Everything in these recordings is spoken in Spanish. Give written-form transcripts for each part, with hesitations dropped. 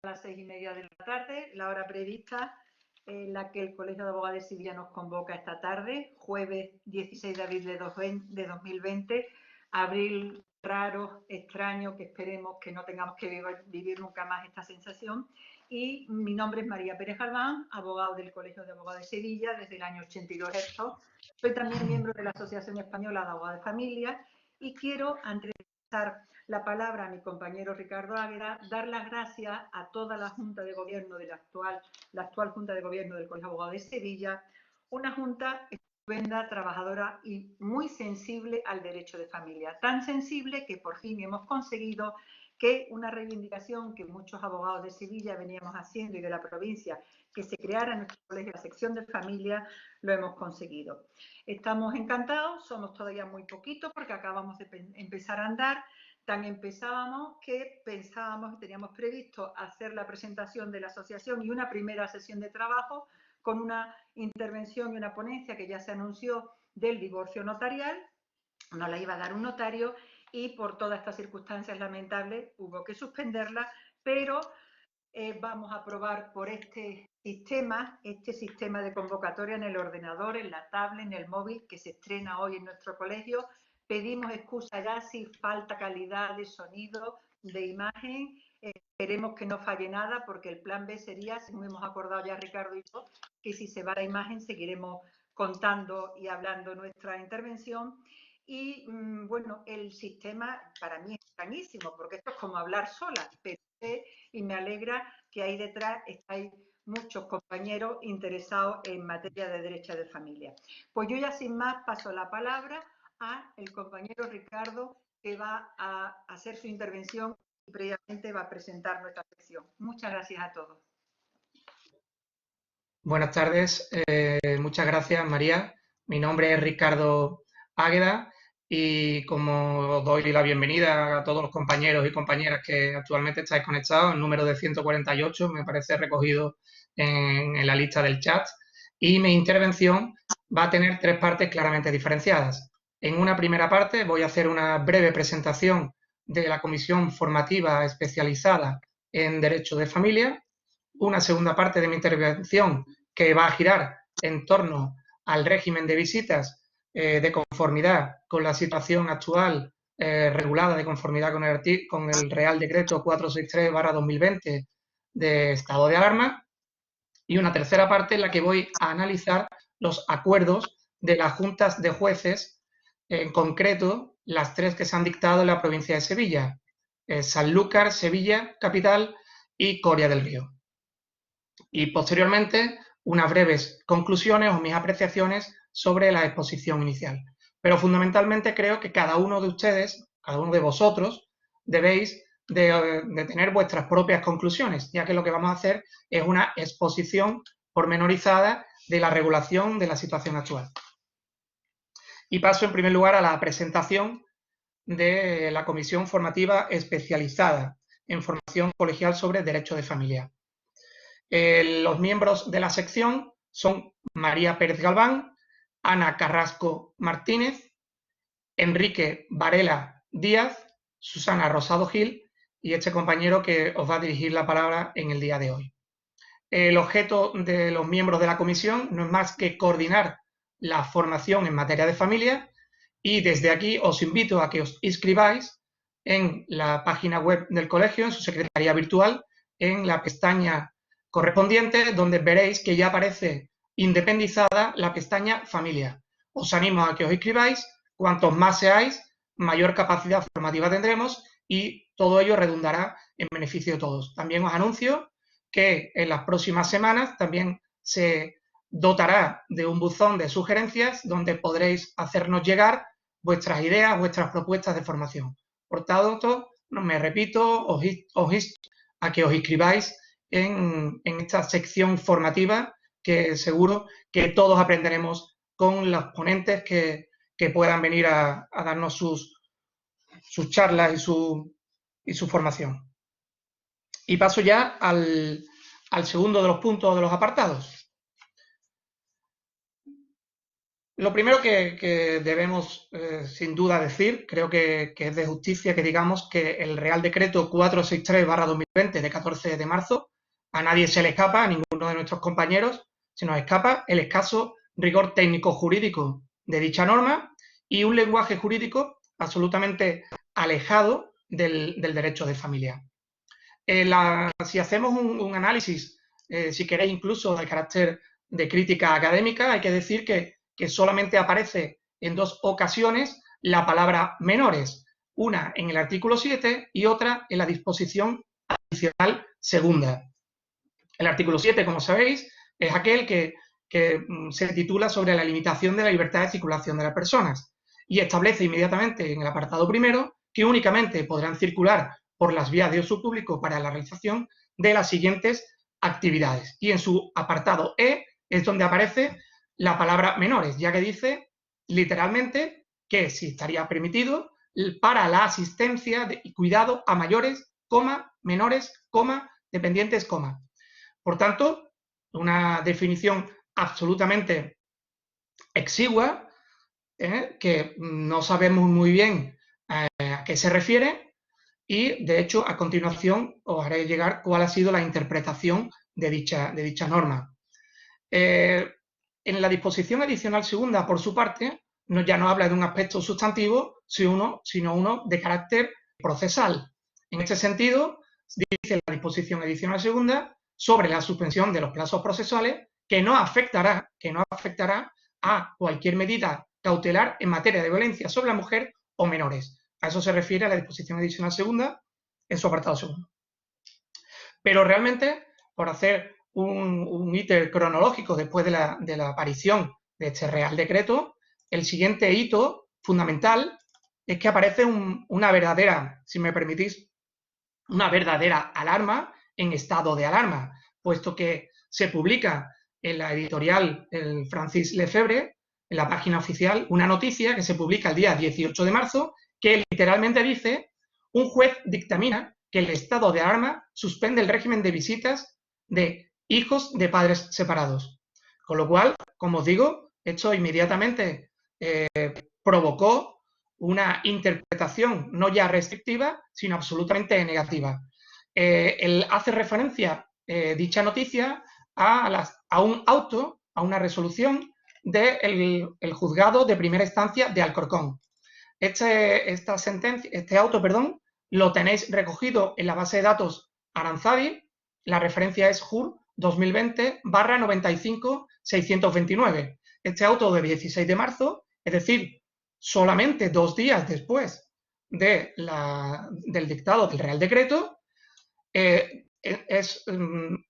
las 6:30 de la tarde, la hora prevista en la que el Colegio de Abogados de Sevilla nos convoca esta tarde, jueves 16 de abril de 2020, abril raro, extraño, que esperemos que no tengamos que vivir nunca más esta sensación. Y mi nombre es María Pérez Galván, abogado del Colegio de Abogados de Sevilla desde el año 82 esto. Soy también miembro de la Asociación Española de Abogados de Familia y quiero, antes de pasar la palabra a mi compañero Ricardo Águeda, dar las gracias a toda la Junta de Gobierno de la actual Junta de Gobierno del Colegio de Abogados de Sevilla, una junta estupenda, trabajadora y muy sensible al derecho de familia. Tan sensible que por fin hemos conseguido que una reivindicación que muchos abogados de Sevilla veníamos haciendo y de la provincia, que se creara en nuestro colegio la sección de familia, lo hemos conseguido. Estamos encantados, somos todavía muy poquitos porque acabamos de empezar a andar. Tan empezábamos que pensábamos y teníamos previsto hacer la presentación de la asociación y una primera sesión de trabajo con una intervención y una ponencia que ya se anunció del divorcio notarial. Nos la iba a dar un notario y por todas estas circunstancias lamentables hubo que suspenderla, pero vamos a probar por este sistema de convocatoria en el ordenador, en la tablet, en el móvil, que se estrena hoy en nuestro colegio. Pedimos excusa ya si falta calidad de sonido, de imagen. Esperemos que no falle nada, porque el plan B sería, según hemos acordado ya Ricardo y yo, que si se va la imagen seguiremos contando y hablando nuestra intervención. Y bueno, el sistema para mí es extrañísimo, porque esto es como hablar sola, pero y me alegra que ahí detrás estáis muchos compañeros interesados en materia de derecho de familia. Pues yo ya sin más paso la palabra a el compañero Ricardo, que va a hacer su intervención y previamente va a presentar nuestra sección. Muchas gracias a todos. Buenas tardes, muchas gracias María. Mi nombre es Ricardo Águeda y como doy la bienvenida a todos los compañeros y compañeras que actualmente estáis conectados, el número de 148 me parece recogido en la lista del chat, y mi intervención va a tener tres partes claramente diferenciadas. En una primera parte voy a hacer una breve presentación de la Comisión Formativa Especializada en Derecho de Familia. Una segunda parte de mi intervención que va a girar en torno al régimen de visitas de conformidad con la situación actual regulada, de conformidad con el Real Decreto 463/2020 de estado de alarma, y una tercera parte en la que voy a analizar los acuerdos de las juntas de jueces, en concreto las tres que se han dictado en la provincia de Sevilla, Sanlúcar, Sevilla, capital, y Coria del Río. Y posteriormente unas breves conclusiones o mis apreciaciones sobre la exposición inicial. Pero fundamentalmente creo que cada uno de ustedes, cada uno de vosotros, debéis de tener vuestras propias conclusiones, ya que lo que vamos a hacer es una exposición pormenorizada de la regulación de la situación actual. Y paso en primer lugar a la presentación de la Comisión Formativa Especializada en Formación Colegial sobre Derecho de Familia. Los miembros de la sección son María Pérez Galván, Ana Carrasco Martínez, Enrique Varela Díaz, Susana Rosado Gil y este compañero que os va a dirigir la palabra en el día de hoy. El objeto de los miembros de la comisión no es más que coordinar la formación en materia de familia, y desde aquí os invito a que os inscribáis en la página web del colegio, en su secretaría virtual, en la pestaña correspondiente, donde veréis que ya aparece independizada la pestaña familia. Os animo a que os inscribáis, cuantos más seáis, mayor capacidad formativa tendremos y todo ello redundará en beneficio de todos. También os anuncio que en las próximas semanas también se dotará de un buzón de sugerencias donde podréis hacernos llegar vuestras ideas, vuestras propuestas de formación. Por tanto, me repito, os insto a que os inscribáis en esta sección formativa, que seguro que todos aprenderemos con los ponentes que puedan venir a darnos sus charlas y su formación. Y paso ya al segundo de los puntos de los apartados. Lo primero que debemos, sin duda, decir, creo que es de justicia que digamos que el Real Decreto 463/2020 de 14 de marzo, a nadie se le escapa, a ninguno de nuestros compañeros se nos escapa el escaso rigor técnico-jurídico de dicha norma y un lenguaje jurídico absolutamente alejado del derecho de familia. Si hacemos un análisis, si queréis incluso de carácter de crítica académica, hay que decir que solamente aparece en dos ocasiones la palabra menores, una en el artículo 7 y otra en la disposición adicional segunda. El artículo 7, como sabéis, es aquel que se titula sobre la limitación de la libertad de circulación de las personas y establece inmediatamente en el apartado primero que únicamente podrán circular por las vías de uso público para la realización de las siguientes actividades. Y en su apartado E es donde aparece la palabra menores, ya que dice literalmente que sí estaría permitido para la asistencia y cuidado a mayores, menores, dependientes, Por tanto, una definición absolutamente exigua, que no sabemos muy bien a qué se refiere y, de hecho, a continuación os haré llegar cuál ha sido la interpretación de dicha norma. En la disposición adicional segunda, por su parte, ya no habla de un aspecto sustantivo, sino uno de carácter procesal. En este sentido, dice la disposición adicional segunda sobre la suspensión de los plazos procesales que no afectará a cualquier medida cautelar en materia de violencia sobre la mujer o menores. A eso se refiere a la disposición adicional segunda en su apartado segundo. Pero realmente, por hacer un íter cronológico después de la aparición de este Real Decreto, el siguiente hito fundamental es que aparece una verdadera, si me permitís, una verdadera alarma en estado de alarma, puesto que se publica en la editorial el Francis Lefebvre, en la página oficial, una noticia que se publica el día 18 de marzo, que literalmente dice: un juez dictamina que el estado de alarma suspende el régimen de visitas de hijos de padres separados. Con lo cual, como os digo, esto inmediatamente provocó una interpretación no ya restrictiva, sino absolutamente negativa. Hace referencia dicha noticia a un auto, a una resolución del juzgado de primera instancia de Alcorcón. Este auto, lo tenéis recogido en la base de datos Aranzadi. La referencia es JUR 2020/95-629. Este auto de 16 de marzo, es decir, solamente 2 días después del dictado del Real Decreto,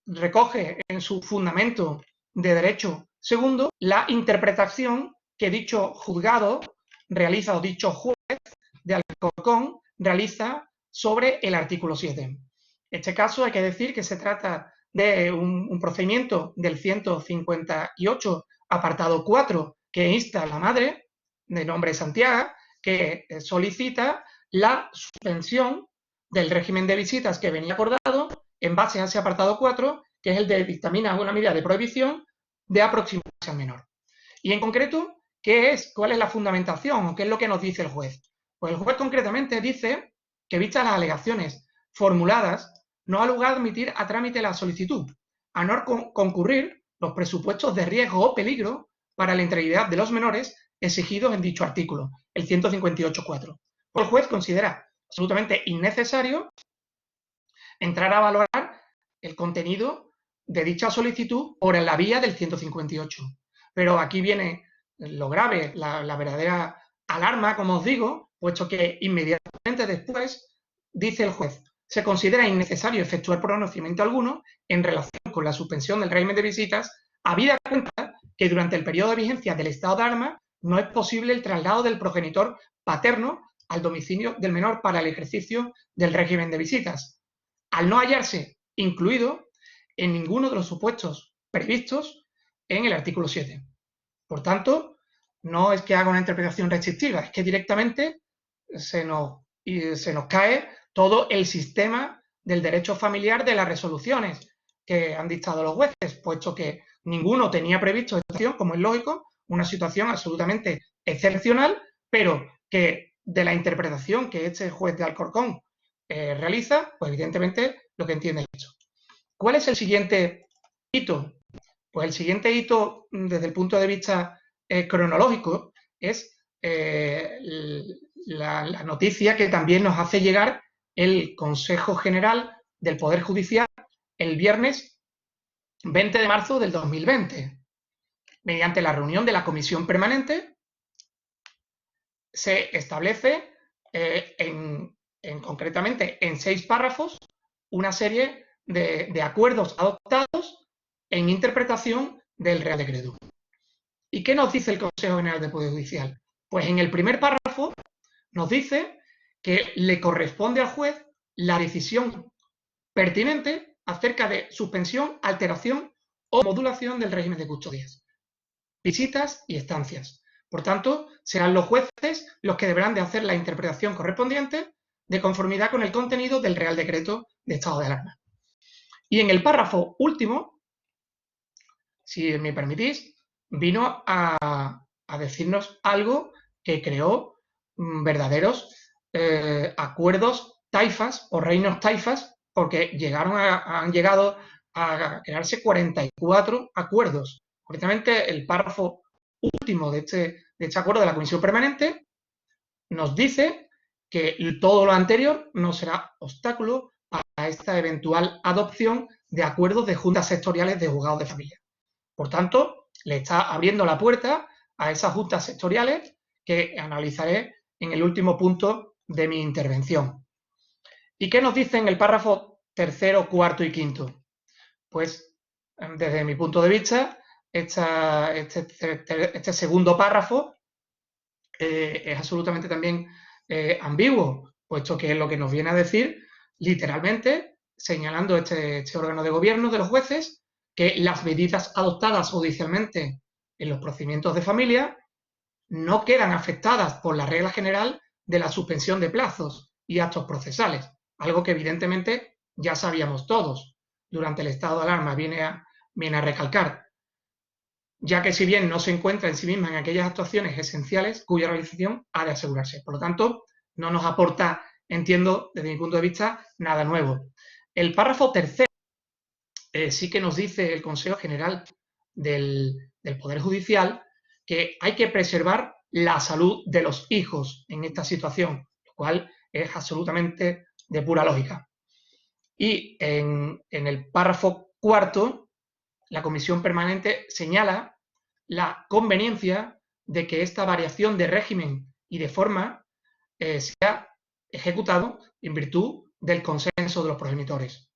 recoge en su fundamento de derecho segundo la interpretación que dicho juzgado realiza, o dicho juez de Alcorcón realiza sobre el artículo 7. En este caso hay que decir que se trata de un procedimiento del 158, apartado 4, que insta a la madre, de nombre Santiago, que solicita la suspensión del régimen de visitas que venía acordado en base a ese apartado 4, que es el de dictamina una medida de prohibición de aproximarse al menor. Y en concreto, ¿cuál es la fundamentación o qué es lo que nos dice el juez? Pues el juez concretamente dice que, vistas las alegaciones formuladas, no ha lugar a admitir a trámite la solicitud, a no concurrir los presupuestos de riesgo o peligro para la integridad de los menores exigidos en dicho artículo, el 158.4. El juez considera absolutamente innecesario entrar a valorar el contenido de dicha solicitud por la vía del 158. Pero aquí viene lo grave, la verdadera alarma, como os digo, puesto que inmediatamente después dice el juez: se considera innecesario efectuar pronunciamiento alguno en relación con la suspensión del régimen de visitas, habida cuenta que durante el periodo de vigencia del estado de alarma no es posible el traslado del progenitor paterno al domicilio del menor para el ejercicio del régimen de visitas, al no hallarse incluido en ninguno de los supuestos previstos en el artículo 7. Por tanto, no es que haga una interpretación restrictiva, es que directamente se nos cae todo el sistema del derecho familiar de las resoluciones que han dictado los jueces, puesto que ninguno tenía previsto esta acción, como es lógico, una situación absolutamente excepcional, pero que de la interpretación que este juez de Alcorcón realiza, pues evidentemente lo que entiende es esto. ¿Cuál es el siguiente hito? Pues el siguiente hito, desde el punto de vista cronológico, es la noticia que también nos hace llegar el Consejo General del Poder Judicial el viernes 20 de marzo del 2020. Mediante la reunión de la Comisión Permanente se establece concretamente en 6 párrafos una serie de acuerdos adoptados en interpretación del Real Decreto. ¿Y qué nos dice el Consejo General del Poder Judicial? Pues en el primer párrafo nos dice que le corresponde al juez la decisión pertinente acerca de suspensión, alteración o modulación del régimen de custodias, visitas y estancias. Por tanto, serán los jueces los que deberán de hacer la interpretación correspondiente de conformidad con el contenido del Real Decreto de estado de alarma. Y en el párrafo último, si me permitís, vino a decirnos algo que creó verdaderos acuerdos taifas o reinos taifas, porque han llegado a crearse 44 acuerdos. Concretamente, el párrafo último de este acuerdo de la Comisión Permanente nos dice que todo lo anterior no será obstáculo para esta eventual adopción de acuerdos de juntas sectoriales de juzgados de familia. Por tanto, le está abriendo la puerta a esas juntas sectoriales que analizaré en el último punto de mi intervención. ¿Y qué nos dicen el párrafo tercero, cuarto y quinto? Pues, desde mi punto de vista, este segundo párrafo es absolutamente también ambiguo, puesto que es lo que nos viene a decir, literalmente, señalando este órgano de gobierno de los jueces, que las medidas adoptadas judicialmente en los procedimientos de familia no quedan afectadas por la regla general de la suspensión de plazos y actos procesales, algo que evidentemente ya sabíamos todos durante el estado de alarma, viene a recalcar, ya que si bien no se encuentra en sí misma en aquellas actuaciones esenciales cuya realización ha de asegurarse. Por lo tanto, no nos aporta, entiendo, desde mi punto de vista, nada nuevo. El párrafo tercero sí que nos dice el Consejo General del Poder Judicial que hay que preservar la salud de los hijos en esta situación, lo cual es absolutamente de pura lógica. Y en el párrafo cuarto, la Comisión Permanente señala la conveniencia de que esta variación de régimen y de forma sea ejecutado en virtud del consenso de los progenitores.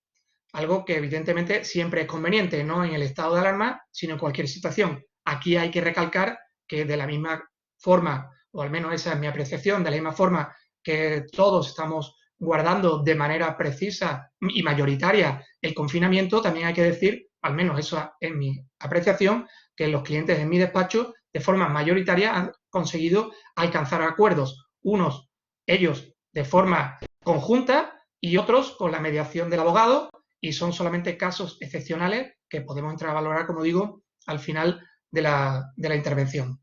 Algo que evidentemente siempre es conveniente, no en el estado de alarma, sino en cualquier situación. Aquí hay que recalcar que de la misma forma, o al menos esa es mi apreciación, de la misma forma que todos estamos guardando de manera precisa y mayoritaria el confinamiento, también hay que decir, al menos eso es mi apreciación, que los clientes en mi despacho de forma mayoritaria han conseguido alcanzar acuerdos, unos ellos de forma conjunta y otros con la mediación del abogado, y son solamente casos excepcionales que podemos entrar a valorar, como digo, al final de la intervención.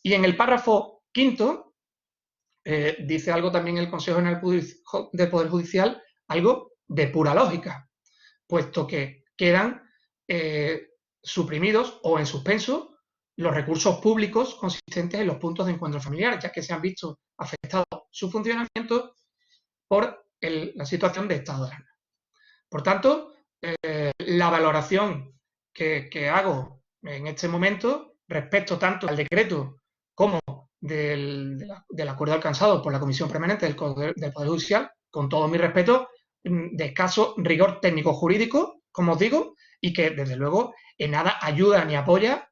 Y en el párrafo quinto dice algo también el Consejo General del Poder Judicial, algo de pura lógica, puesto que quedan suprimidos o en suspenso los recursos públicos consistentes en los puntos de encuentro familiar, ya que se han visto afectados su funcionamiento por la situación de estado de alarma. Por tanto, la valoración que hago en este momento respecto tanto al decreto como del acuerdo alcanzado por la Comisión Permanente del Poder Judicial, con todo mi respeto, de escaso rigor técnico-jurídico, como os digo, y que desde luego en nada ayuda ni apoya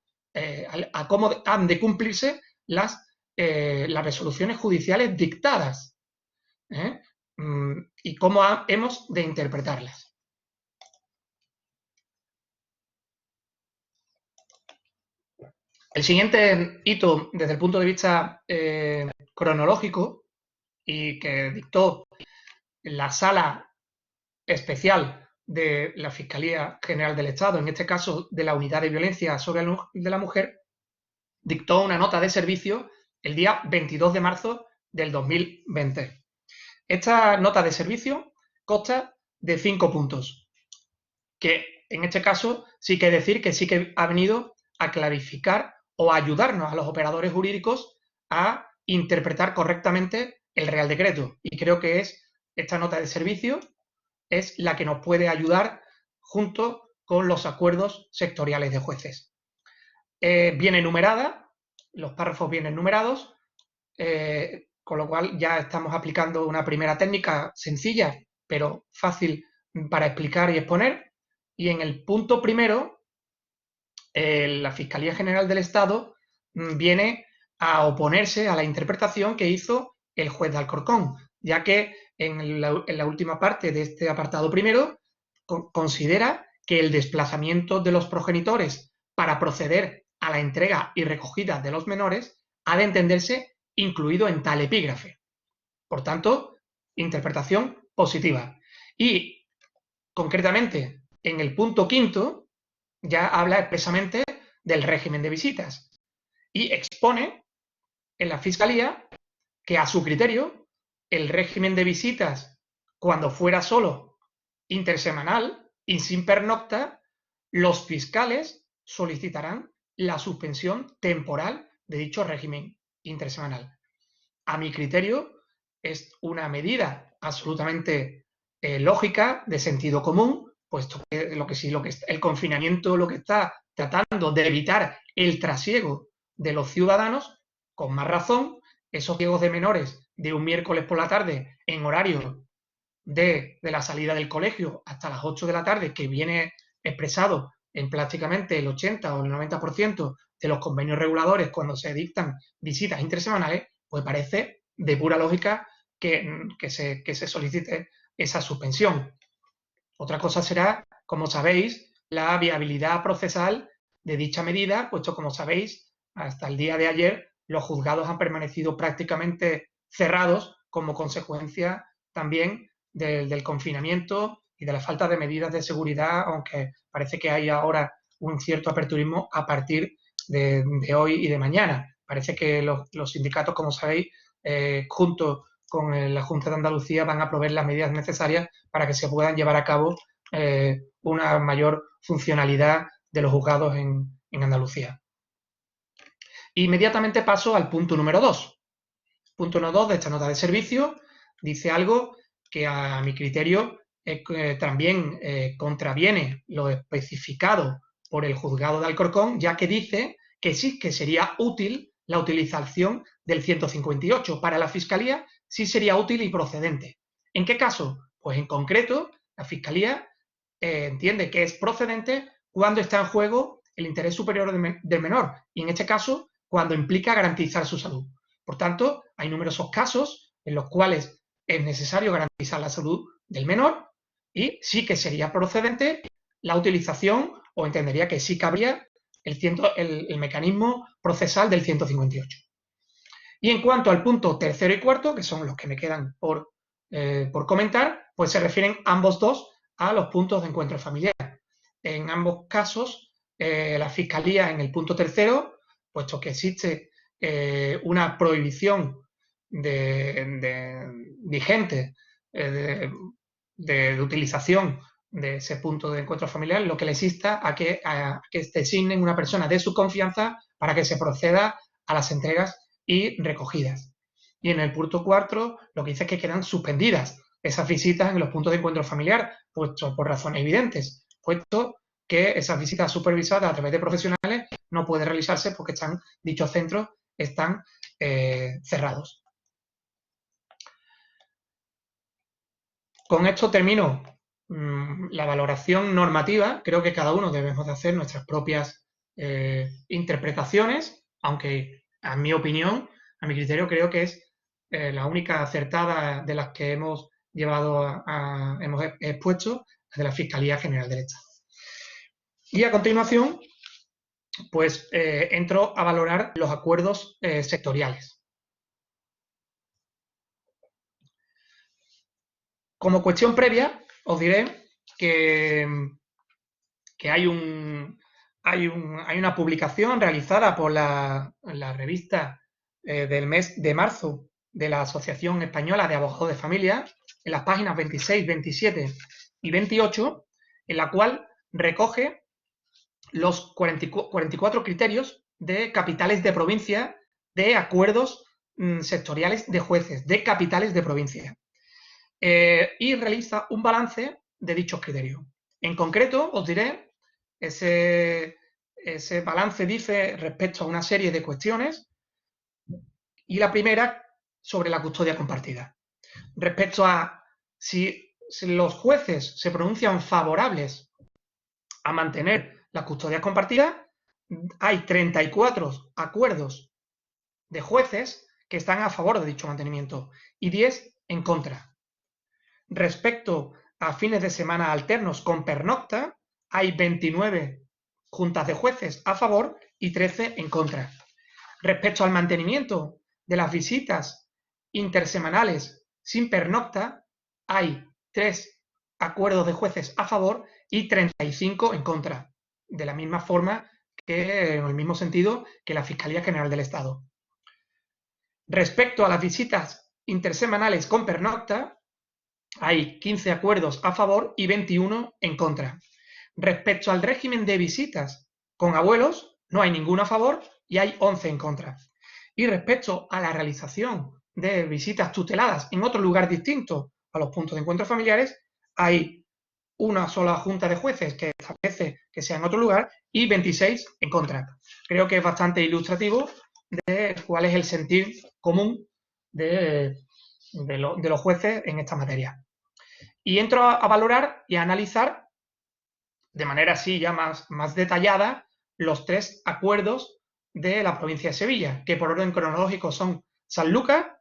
a cómo han de cumplirse las resoluciones judiciales dictadas y cómo hemos de interpretarlas. El siguiente hito desde el punto de vista cronológico y que dictó la Sala Especial de la Fiscalía General del Estado, en este caso de la Unidad de Violencia sobre de la Mujer, dictó una nota de servicio el día 22 de marzo del 2020. Esta nota de servicio consta de 5 puntos, que en este caso sí que decir que sí que ha venido a clarificar o a ayudarnos a los operadores jurídicos a interpretar correctamente el Real Decreto. Y creo que esta nota de servicio es la que nos puede ayudar junto con los acuerdos sectoriales de jueces. Viene numerada, los párrafos vienen numerados, con lo cual ya estamos aplicando una primera técnica sencilla, pero fácil para explicar y exponer. Y en el punto primero, la Fiscalía General del Estado viene a oponerse a la interpretación que hizo el juez de Alcorcón, ya que en la última parte de este apartado primero considera que el desplazamiento de los progenitores para proceder a la entrega y recogida de los menores ha de entenderse incluido en tal epígrafe. Por tanto, interpretación positiva. Y concretamente, en el punto quinto, ya habla expresamente del régimen de visitas y expone en la Fiscalía que a su criterio el régimen de visitas, cuando fuera solo intersemanal y sin pernocta, los fiscales solicitarán la suspensión temporal de dicho régimen intersemanal. A mi criterio, es una medida absolutamente lógica, de sentido común, puesto que el confinamiento lo que está tratando de evitar el trasiego de los ciudadanos, con más razón, esos ciegos de menores de un miércoles por la tarde en horario de la salida del colegio hasta las 8 de la tarde, que viene expresado en prácticamente el 80 o el 90% de los convenios reguladores cuando se dictan visitas intersemanales, pues parece de pura lógica que se solicite esa suspensión. Otra cosa será, como sabéis, la viabilidad procesal de dicha medida, puesto como sabéis, hasta el día de ayer los juzgados han permanecido prácticamente cerrados como consecuencia también del confinamiento y de la falta de medidas de seguridad, aunque parece que hay ahora un cierto aperturismo a partir de hoy y de mañana. Parece que los sindicatos, como sabéis, junto con la Junta de Andalucía van a proveer las medidas necesarias para que se puedan llevar a cabo una mayor funcionalidad de los juzgados en Andalucía. Inmediatamente paso al punto número 2. Punto número 2 de esta nota de servicio dice algo que a mi criterio también contraviene lo especificado por el juzgado de Alcorcón, ya que dice que sí que sería útil la utilización del 158. Para la Fiscalía sí sería útil y procedente. ¿En qué caso? Pues en concreto, la Fiscalía entiende que es procedente cuando está en juego el interés superior del menor, y en este caso, cuando implica garantizar su salud. Por tanto, hay numerosos casos en los cuales es necesario garantizar la salud del menor y sí que sería procedente la utilización, o entendería que sí cabría el mecanismo procesal del 158. Y en cuanto al punto tercero y cuarto, que son los que me quedan por comentar, pues se refieren ambos dos a los puntos de encuentro familiar. En ambos casos, la Fiscalía en el punto tercero, puesto que existe una prohibición vigente de utilización de ese punto de encuentro familiar, lo que les insta a que designen una persona de su confianza para que se proceda a las entregas y recogidas. Y en el punto 4 lo que dice es que quedan suspendidas esas visitas en los puntos de encuentro familiar, puesto por razones evidentes, puesto que esas visitas supervisadas a través de profesionales no pueden realizarse porque dichos centros están cerrados. Con esto termino la valoración normativa. Creo que cada uno debemos de hacer nuestras propias interpretaciones, aunque a mi opinión, a mi criterio, creo que es la única acertada de las que hemos hemos expuesto, de la Fiscalía General del Estado. Y a continuación, pues entro a valorar los acuerdos sectoriales. Como cuestión previa, os diré que hay hay una publicación realizada por la revista del mes de marzo de la Asociación Española de Abogados de Familia, en las páginas 26, 27 y 28, en la cual recoge los 44 criterios de capitales de provincia de acuerdos sectoriales de jueces, de capitales de provincia, y realiza un balance de dichos criterios. En concreto, os diré, ese balance dice respecto a una serie de cuestiones, y la primera sobre la custodia compartida. Respecto a si los jueces se pronuncian favorables a mantener la custodia compartida, hay 34 acuerdos de jueces que están a favor de dicho mantenimiento y 10 en contra. Respecto a fines de semana alternos con pernocta, hay 29 juntas de jueces a favor y 13 en contra. Respecto al mantenimiento de las visitas intersemanales sin pernocta, hay 3 acuerdos de jueces a favor y 35 en contra, de la misma forma que, en el mismo sentido que la Fiscalía General del Estado. Respecto a las visitas intersemanales con pernocta, hay 15 acuerdos a favor y 21 en contra. Respecto al régimen de visitas con abuelos, no hay ninguno a favor y hay 11 en contra. Y respecto a la realización de visitas tuteladas en otro lugar distinto a los puntos de encuentro familiares, hay una sola junta de jueces que establece que sea en otro lugar y 26 en contra. Creo que es bastante ilustrativo de cuál es el sentir común de los jueces en esta materia. Y entro a valorar y a analizar de manera así ya más detallada los 3 acuerdos de la provincia de Sevilla, que por orden cronológico son Sanlúcar,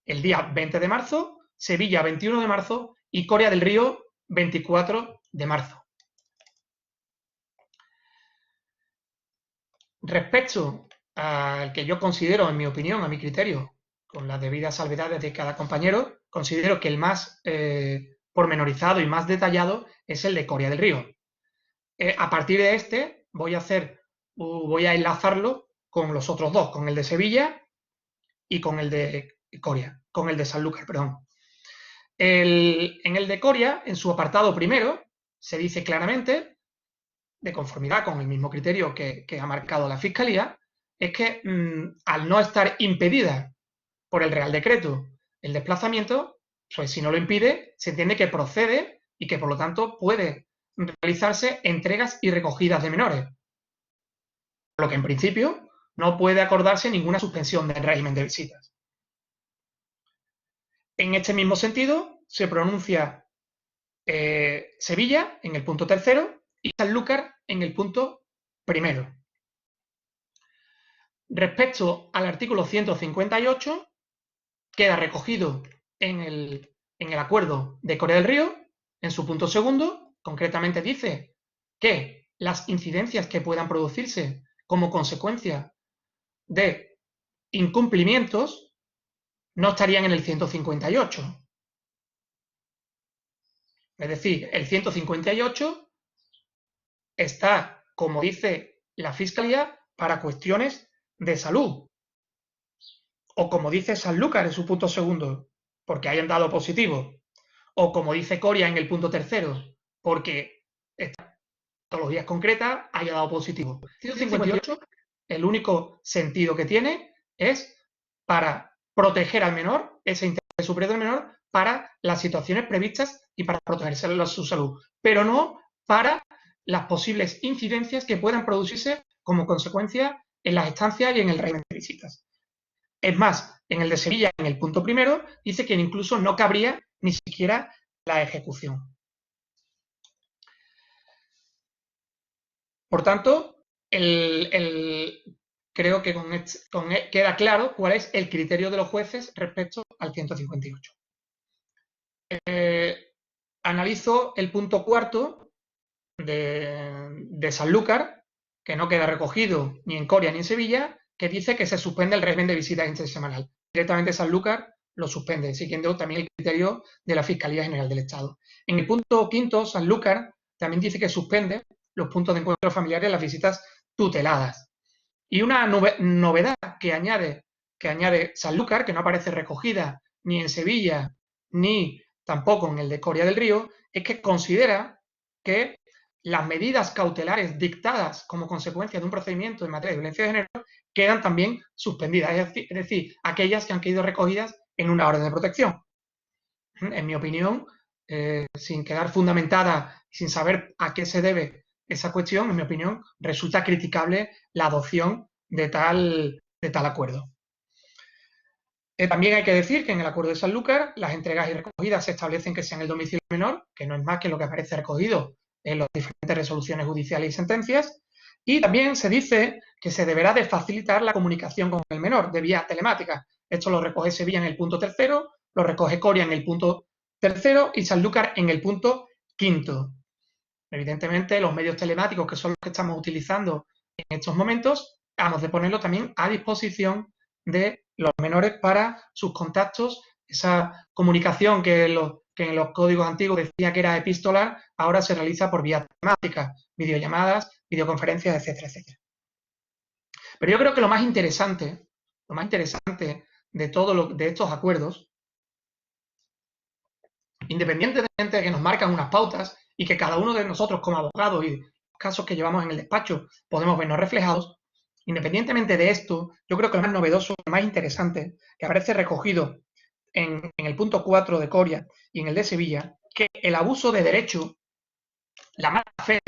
el día 20 de marzo, Sevilla, 21 de marzo y Coria del Río, 24 de marzo. Respecto al que yo considero, en mi opinión, a mi criterio, con las debidas salvedades de cada compañero, considero que el más pormenorizado y más detallado es el de Coria del Río. A partir de este voy a enlazarlo con los otros dos, con el de Sevilla y con el de Coria, con el de Sanlúcar, perdón. En el de Coria, en su apartado primero, se dice claramente, de conformidad con el mismo criterio que ha marcado la Fiscalía, es que al no estar impedida por el Real Decreto el desplazamiento, pues si no lo impide, se entiende que procede y que por lo tanto puede realizarse entregas y recogidas de menores. Por lo que en principio no puede acordarse ninguna suspensión del régimen de visitas. En este mismo sentido, se pronuncia Sevilla en el punto tercero y Sanlúcar en el punto primero. Respecto al artículo 158, queda recogido en el acuerdo de Coria del Río, en su punto segundo, concretamente dice que las incidencias que puedan producirse como consecuencia de incumplimientos no estarían en el 158. Es decir, el 158 está, como dice la Fiscalía, para cuestiones de salud. O como dice Sanlúcar en su punto segundo, porque hayan dado positivo. O como dice Coria en el punto tercero, porque esta patología concreta haya dado positivo. 158, el único sentido que tiene es para proteger al menor, ese interés superior del menor, para las situaciones previstas y para protegerse su salud, pero no para las posibles incidencias que puedan producirse como consecuencia en las estancias y en el régimen de visitas. Es más, en el de Sevilla, en el punto primero, dice que incluso no cabría ni siquiera la ejecución. Por tanto, creo que queda claro cuál es el criterio de los jueces respecto al 158. Analizo el punto cuarto de Sanlúcar, que no queda recogido ni en Coria ni en Sevilla, que dice que se suspende el régimen de visitas intersemanal. Directamente Sanlúcar lo suspende, siguiendo también el criterio de la Fiscalía General del Estado. En el punto quinto, Sanlúcar también dice que suspende los puntos de encuentro familiares, las visitas tuteladas. Y una novedad que añade Sanlúcar, que no aparece recogida ni en Sevilla ni tampoco en el de Coria del Río, es que considera que las medidas cautelares dictadas como consecuencia de un procedimiento en materia de violencia de género quedan también suspendidas, es decir, aquellas que han quedado recogidas en una orden de protección. En mi opinión, sin quedar fundamentada y sin saber a qué se debe esa cuestión, en mi opinión, resulta criticable la adopción de tal acuerdo. También hay que decir que en el acuerdo de Sanlúcar las entregas y recogidas se establecen que sean el domicilio menor, que no es más que lo que aparece recogido en las diferentes resoluciones judiciales y sentencias, y también se dice que se deberá de facilitar la comunicación con el menor de vía telemática. Esto lo recoge Sevilla en el punto 3º, lo recoge Coria en el punto 3º y Sanlúcar en el punto 5º. Evidentemente, los medios telemáticos, que son los que estamos utilizando en estos momentos, hemos de ponerlo también a disposición de los menores para sus contactos. Esa comunicación que en los códigos antiguos decía que era epistolar, ahora se realiza por vía telemática, videollamadas, videoconferencias, etcétera, etcétera. Pero yo creo que lo más interesante de estos acuerdos, independientemente de que nos marcan unas pautas y que cada uno de nosotros como abogados y los casos que llevamos en el despacho podemos vernos reflejados, independientemente de esto, yo creo que lo más novedoso, lo más interesante, que aparece recogido en el punto 4 de Coria y en el de Sevilla, que el abuso de derecho, la mala fe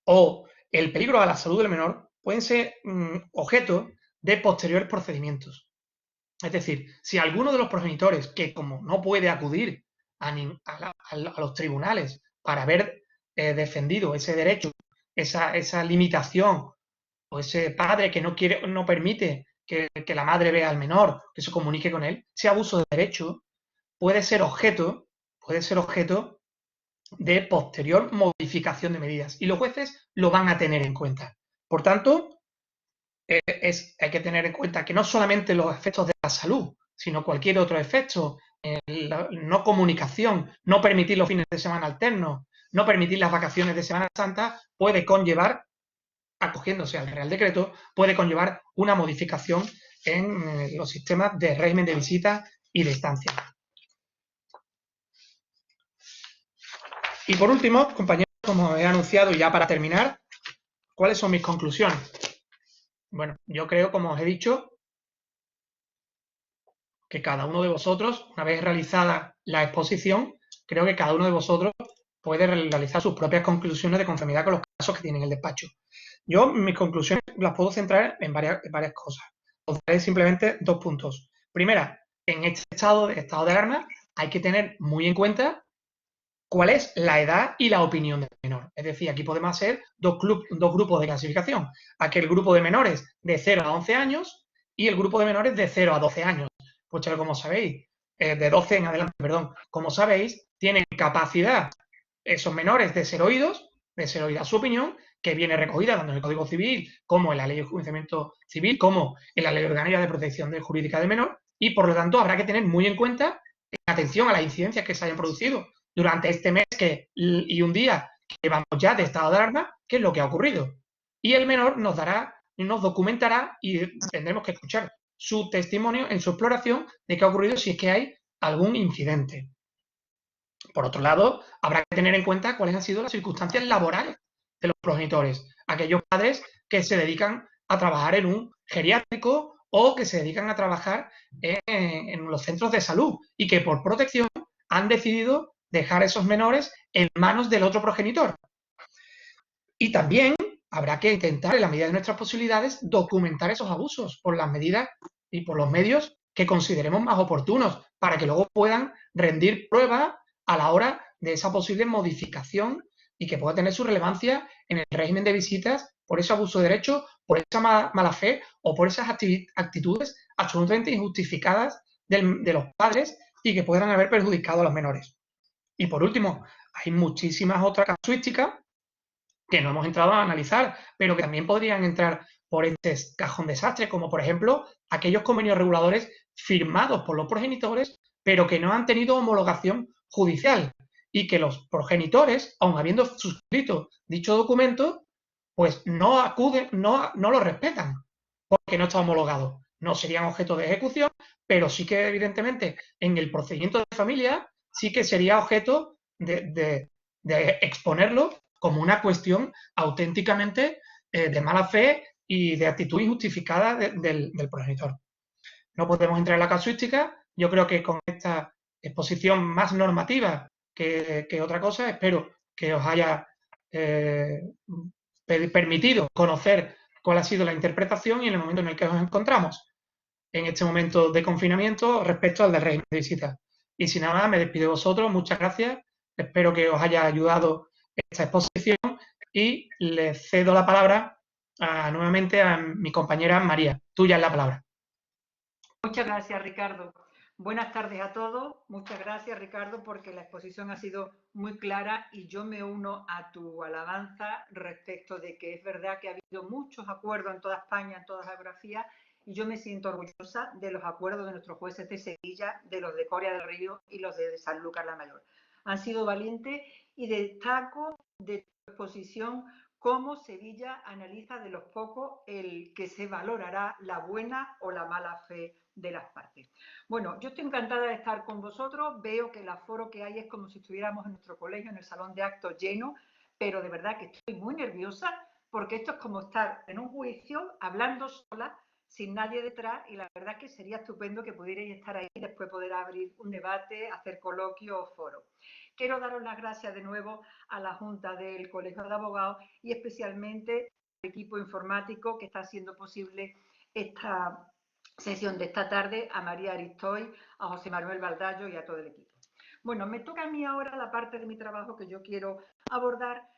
o el peligro a la salud del menor pueden ser objeto de posteriores procedimientos. Es decir, si alguno de los progenitores, que como no puede acudir a los tribunales para haber defendido ese derecho, esa limitación, o ese padre que no permite que la madre vea al menor, que se comunique con él, ese abuso de derecho puede ser objeto de posterior modificación de medidas. Y los jueces lo van a tener en cuenta. Por tanto, hay que tener en cuenta que no solamente los efectos de la salud, sino cualquier otro efecto, la no comunicación, no permitir los fines de semana alternos, no permitir las vacaciones de Semana Santa, puede conllevar, acogiéndose al Real Decreto, puede conllevar una modificación en los sistemas de régimen de visita y de estancia. Y por último, compañeros, como he anunciado y ya para terminar, ¿cuáles son mis conclusiones? Bueno, yo creo, como os he dicho, que cada uno de vosotros, una vez realizada la exposición, creo que cada uno de vosotros puede realizar sus propias conclusiones de conformidad con los casos que tiene en el despacho. Yo mis conclusiones las puedo centrar en varias cosas. Os daré simplemente 2 puntos. Primera, en este estado de alarma hay que tener muy en cuenta cuál es la edad y la opinión del menor. Es decir, aquí podemos hacer dos grupos de clasificación. Aquel grupo de menores de 0 a 11 años y el grupo de menores de 0 a 12 años. Pues como sabéis, de 12 en adelante, perdón, como sabéis, tienen capacidad esos menores de ser oídos su opinión, que viene recogida tanto en el Código Civil como en la Ley de Enjuiciamiento Civil, como en la Ley Orgánica de Protección Jurídica del Menor, y por lo tanto habrá que tener muy en cuenta, en atención a las incidencias que se hayan producido durante este mes y un día que llevamos ya de estado de alarma, qué es lo que ha ocurrido. Y el menor nos documentará y tendremos que escuchar su testimonio en su exploración de qué ha ocurrido si es que hay algún incidente. Por otro lado, habrá que tener en cuenta cuáles han sido las circunstancias laborales de los progenitores, aquellos padres que se dedican a trabajar en un geriátrico o que se dedican a trabajar en los centros de salud y que por protección han decidido dejar a esos menores en manos del otro progenitor. Y también habrá que intentar, en la medida de nuestras posibilidades, documentar esos abusos por las medidas y por los medios que consideremos más oportunos, para que luego puedan rendir pruebas a la hora de esa posible modificación y que pueda tener su relevancia en el régimen de visitas por ese abuso de derecho, por esa mala fe o por esas actitudes absolutamente injustificadas de los padres y que puedan haber perjudicado a los menores. Y por último, hay muchísimas otras casuísticas que no hemos entrado a analizar, pero que también podrían entrar por este cajón desastre, como por ejemplo aquellos convenios reguladores firmados por los progenitores, pero que no han tenido homologación judicial. y que los progenitores, aun habiendo suscrito dicho documento, pues no acuden, no lo respetan, porque no está homologado. No serían objeto de ejecución, pero sí que evidentemente en el procedimiento de familia sí que sería objeto de exponerlo como una cuestión auténticamente de mala fe y de actitud injustificada del progenitor. No podemos entrar en la casuística. Yo creo que con esta exposición más normativa que otra cosa, espero que os haya eh, permitido conocer cuál ha sido la interpretación y en el momento en el que nos encontramos en este momento de confinamiento respecto al del régimen de visita. Y sin nada más, me despido de vosotros. Muchas gracias. Espero que os haya ayudado esta exposición y le cedo la palabra nuevamente a mi compañera María. Tuya es la palabra. Muchas gracias, Ricardo. Buenas tardes a todos. Muchas gracias, Ricardo, porque la exposición ha sido muy clara y yo me uno a tu alabanza respecto de que es verdad que ha habido muchos acuerdos en toda España, en todas las geografías, y yo me siento orgullosa de los acuerdos de nuestros jueces de Sevilla, de los de Coria del Río y los de Sanlúcar la Mayor. Han sido valientes y destaco de tu exposición cómo Sevilla analiza de los pocos el que se valorará la buena o la mala fe de las partes. Bueno, yo estoy encantada de estar con vosotros. Veo que el aforo que hay es como si estuviéramos en nuestro colegio, en el salón de actos lleno, pero de verdad que estoy muy nerviosa porque esto es como estar en un juicio hablando sola, sin nadie detrás, y la verdad que sería estupendo que pudierais estar ahí y después poder abrir un debate, hacer coloquio o foro. Quiero daros las gracias de nuevo a la Junta del Colegio de Abogados y especialmente al equipo informático que está haciendo posible esta sesión de esta tarde, a María Aristoy, a José Manuel Baldallo y a todo el equipo. Bueno, me toca a mí ahora la parte de mi trabajo que yo quiero abordar,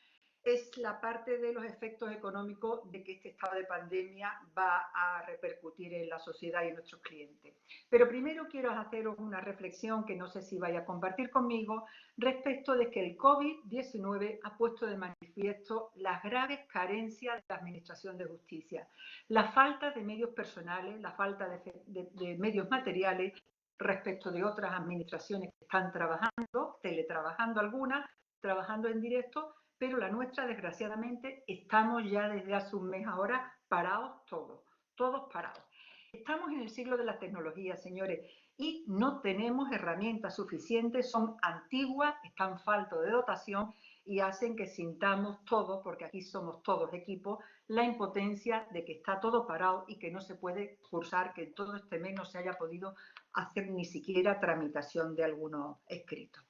es la parte de los efectos económicos de que este estado de pandemia va a repercutir en la sociedad y en nuestros clientes. Pero primero quiero haceros una reflexión que no sé si vaya a compartir conmigo respecto de que el COVID-19 ha puesto de manifiesto las graves carencias de la Administración de Justicia, la falta de medios personales, la falta de medios materiales respecto de otras administraciones que están trabajando, teletrabajando algunas, trabajando en directo, pero la nuestra, desgraciadamente, estamos ya desde hace un mes ahora parados todos parados. Estamos en el siglo de la tecnología, señores, y no tenemos herramientas suficientes, son antiguas, están faltos de dotación y hacen que sintamos todos, porque aquí somos todos equipos, la impotencia de que está todo parado y que no se puede cursar, que todo este mes no se haya podido hacer ni siquiera tramitación de algunos escritos.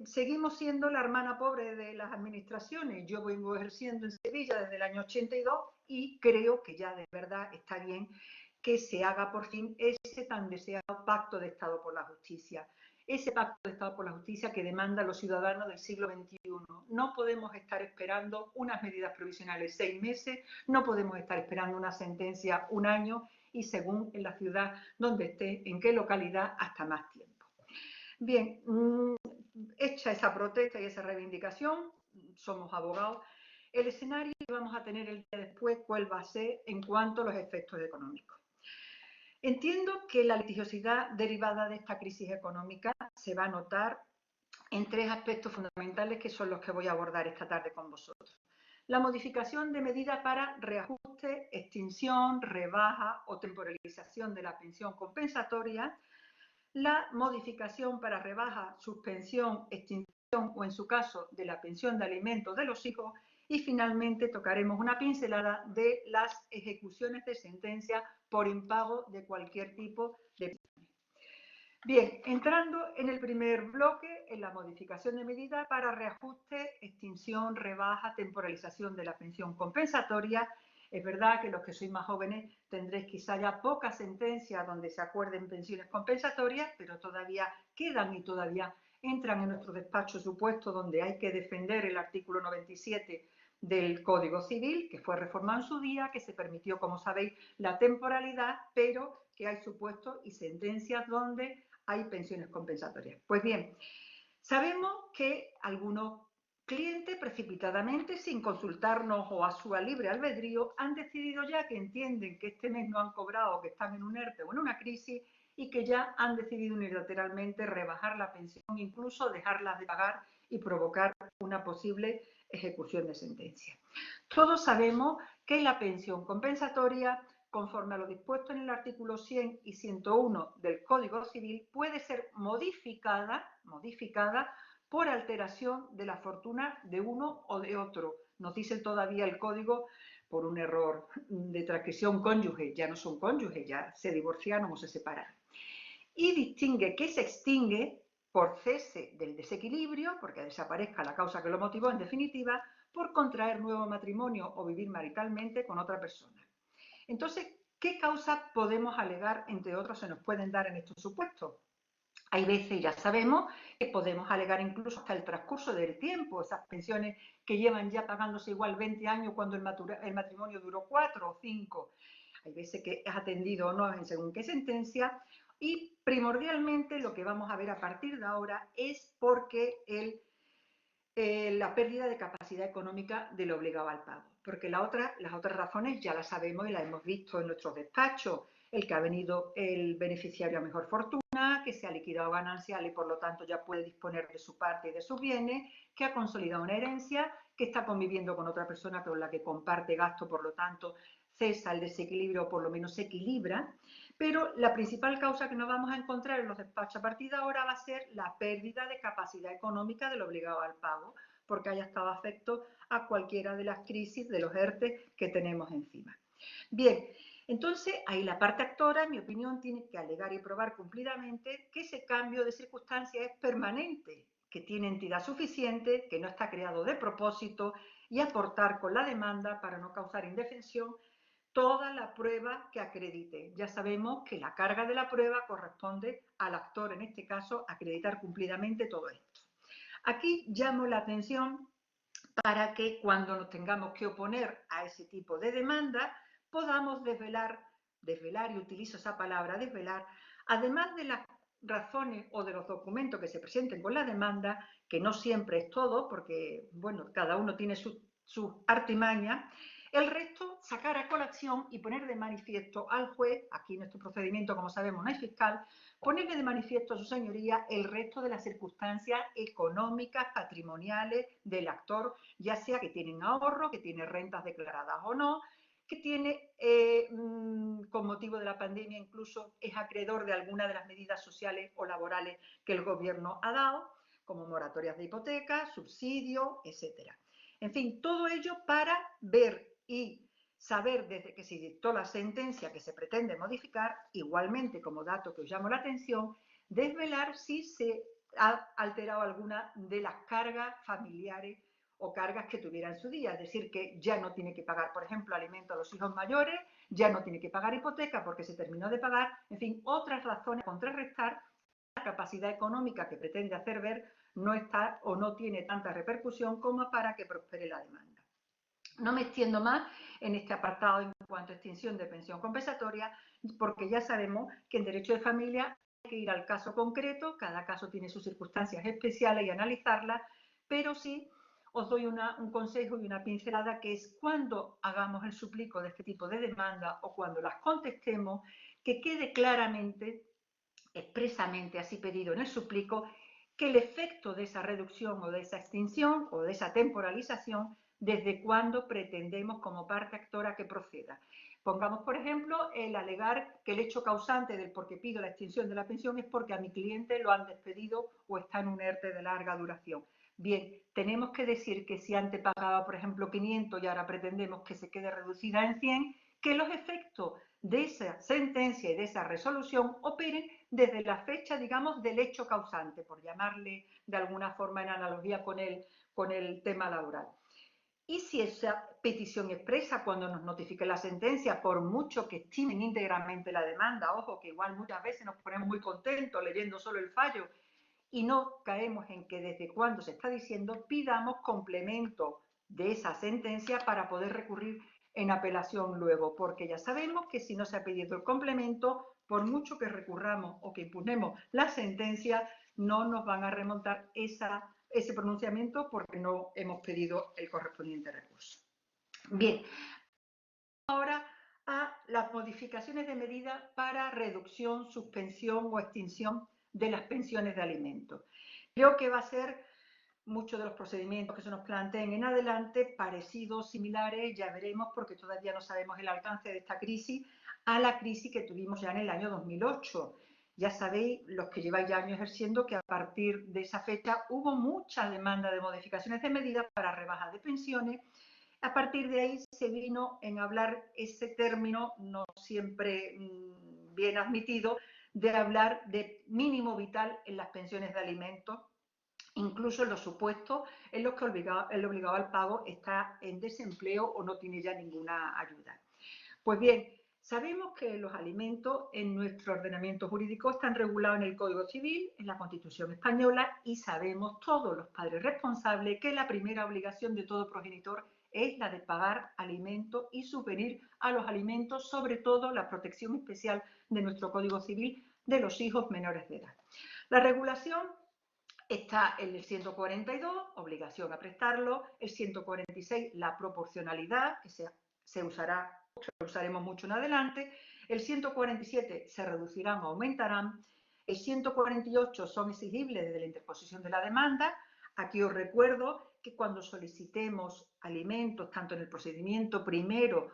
Seguimos siendo la hermana pobre de las administraciones. Yo vengo ejerciendo en Sevilla desde el año 82 y creo que ya de verdad está bien que se haga por fin ese tan deseado pacto de Estado por la justicia. Ese pacto de Estado por la justicia que demandan los ciudadanos del siglo XXI. No podemos estar esperando unas medidas provisionales 6 meses, no podemos estar esperando una sentencia un año y según en la ciudad donde esté, en qué localidad, hasta más tiempo. Bien, hecha esa protesta y esa reivindicación, somos abogados, el escenario que vamos a tener el día después, ¿cuál va a ser en cuanto a los efectos económicos? Entiendo que la litigiosidad derivada de esta crisis económica se va a notar en 3 aspectos fundamentales que son los que voy a abordar esta tarde con vosotros. La modificación de medidas para reajuste, extinción, rebaja o temporalización de la pensión compensatoria, la modificación para rebaja, suspensión, extinción o en su caso de la pensión de alimentos de los hijos y finalmente tocaremos una pincelada de las ejecuciones de sentencia por impago de cualquier tipo de pensiones. Bien, entrando en el primer bloque, en la modificación de medidas para reajuste, extinción, rebaja, temporalización de la pensión compensatoria. Es verdad que los que sois más jóvenes tendréis quizá ya pocas sentencias donde se acuerden pensiones compensatorias, pero todavía quedan y todavía entran en nuestro despacho supuesto donde hay que defender el artículo 97 del Código Civil, que fue reformado en su día, que se permitió, como sabéis, la temporalidad, pero que hay supuestos y sentencias donde hay pensiones compensatorias. Pues bien, sabemos que algunos clientes precipitadamente, sin consultarnos o a su libre albedrío, han decidido ya que entienden que este mes no han cobrado, que están en un ERTE o en una crisis y que ya han decidido unilateralmente rebajar la pensión, incluso dejarlas de pagar y provocar una posible ejecución de sentencia. Todos sabemos que la pensión compensatoria, conforme a lo dispuesto en el artículo 100 y 101 del Código Civil, puede ser modificada por alteración de la fortuna de uno o de otro. Nos dice todavía el Código por un error de transcripción cónyuge. Ya no son cónyuges, ya se divorciaron o se separaron. Y distingue que se extingue por cese del desequilibrio, porque desaparezca la causa que lo motivó, en definitiva, por contraer nuevo matrimonio o vivir maritalmente con otra persona. Entonces, ¿qué causas podemos alegar, entre otros, se nos pueden dar en estos supuestos? Hay veces, ya sabemos, que podemos alegar incluso hasta el transcurso del tiempo, esas pensiones que llevan ya pagándose igual 20 años cuando el matrimonio duró 4 o 5. Hay veces que es atendido o no en según qué sentencia. Y primordialmente lo que vamos a ver a partir de ahora es porque la pérdida de capacidad económica del obligado al pago. Porque las otras razones ya las sabemos y las hemos visto en nuestros despachos. El que ha venido el beneficiario a mejor fortuna, que se ha liquidado ganancial y por lo tanto ya puede disponer de su parte y de sus bienes, que ha consolidado una herencia, que está conviviendo con otra persona con la que comparte gasto, por lo tanto cesa el desequilibrio o por lo menos se equilibra. Pero la principal causa que nos vamos a encontrar en los despachos a partir de ahora va a ser la pérdida de capacidad económica del obligado al pago, porque haya estado afecto a cualquiera de las crisis, de los ERTE que tenemos encima. Bien, entonces ahí la parte actora, en mi opinión, tiene que alegar y probar cumplidamente que ese cambio de circunstancia es permanente, que tiene entidad suficiente, que no está creado de propósito y aportar con la demanda para no causar indefensión toda la prueba que acredite. Ya sabemos que la carga de la prueba corresponde al actor, en este caso, acreditar cumplidamente todo esto. Aquí llamo la atención para que cuando nos tengamos que oponer a ese tipo de demanda, podamos desvelar, y utilizo esa palabra, desvelar, además de las razones o de los documentos que se presenten con la demanda, que no siempre es todo, porque, bueno, cada uno tiene sus artimañas, el resto, sacar a colación y poner de manifiesto al juez, aquí en nuestro procedimiento, como sabemos, no hay fiscal, ponerle de manifiesto a su señoría el resto de las circunstancias económicas, patrimoniales del actor, ya sea que tienen ahorro, que tiene rentas declaradas o no, que tiene, con motivo de la pandemia, incluso es acreedor de alguna de las medidas sociales o laborales que el gobierno ha dado, como moratorias de hipoteca, subsidio, etcétera. En fin, todo ello para ver y saber desde que se dictó la sentencia que se pretende modificar, igualmente como dato que os llamo la atención, desvelar si se ha alterado alguna de las cargas familiares o cargas que tuviera en su día, es decir, que ya no tiene que pagar, por ejemplo, alimentos a los hijos mayores, ya no tiene que pagar hipoteca porque se terminó de pagar, en fin, otras razones a contrarrestar la capacidad económica que pretende hacer ver no está o no tiene tanta repercusión como para que prospere la demanda. No me extiendo más en este apartado en cuanto a extinción de pensión compensatoria, porque ya sabemos que en derecho de familia hay que ir al caso concreto, cada caso tiene sus circunstancias especiales y analizarlas, pero sí os doy un consejo y una pincelada, que es cuando hagamos el suplico de este tipo de demanda o cuando las contestemos, que quede claramente, expresamente así pedido en el suplico, que el efecto de esa reducción o de esa extinción o de esa temporalización, desde cuándo pretendemos como parte actora que proceda. Pongamos, por ejemplo, el alegar que el hecho causante del por qué pido la extinción de la pensión es porque a mi cliente lo han despedido o está en un ERTE de larga duración. Bien, tenemos que decir que si antes pagaba, por ejemplo, 500 y ahora pretendemos que se quede reducida en 100, que los efectos de esa sentencia y de esa resolución operen desde la fecha, digamos, del hecho causante, por llamarle de alguna forma en analogía con el tema laboral. Y si esa petición expresa cuando nos notifique la sentencia, por mucho que estimen íntegramente la demanda, ojo que igual muchas veces nos ponemos muy contentos leyendo solo el fallo y no caemos en que desde cuándo se está diciendo, pidamos complemento de esa sentencia para poder recurrir en apelación luego, porque ya sabemos que si no se ha pedido el complemento, por mucho que recurramos o que impugnemos la sentencia, no nos van a remontar ese pronunciamiento porque no hemos pedido el correspondiente recurso. Bien, ahora a las modificaciones de medida para reducción, suspensión o extinción de las pensiones de alimentos. Creo que va a ser muchos de los procedimientos que se nos planteen en adelante parecidos, similares, ya veremos, porque todavía no sabemos el alcance de esta crisis, a la crisis que tuvimos ya en el año 2008. Ya sabéis, los que lleváis ya años ejerciendo, que a partir de esa fecha hubo mucha demanda de modificaciones de medidas para rebajas de pensiones. A partir de ahí se vino en hablar ese término, no siempre bien admitido, de hablar de mínimo vital en las pensiones de alimentos, incluso en los supuestos en los que el obligado al pago está en desempleo o no tiene ya ninguna ayuda. Pues bien, sabemos que los alimentos en nuestro ordenamiento jurídico están regulados en el Código Civil, en la Constitución española, y sabemos todos los padres responsables que la primera obligación de todo progenitor es la de pagar alimentos y subvenir a los alimentos, sobre todo la protección especial de nuestro Código Civil de los hijos menores de edad. La regulación está en el 142, obligación a prestarlo, el 146, la proporcionalidad, que se usaremos mucho en adelante, el 147 se reducirán o aumentarán, el 148 son exigibles desde la interposición de la demanda. Aquí os recuerdo que cuando solicitemos alimentos, tanto en el procedimiento primero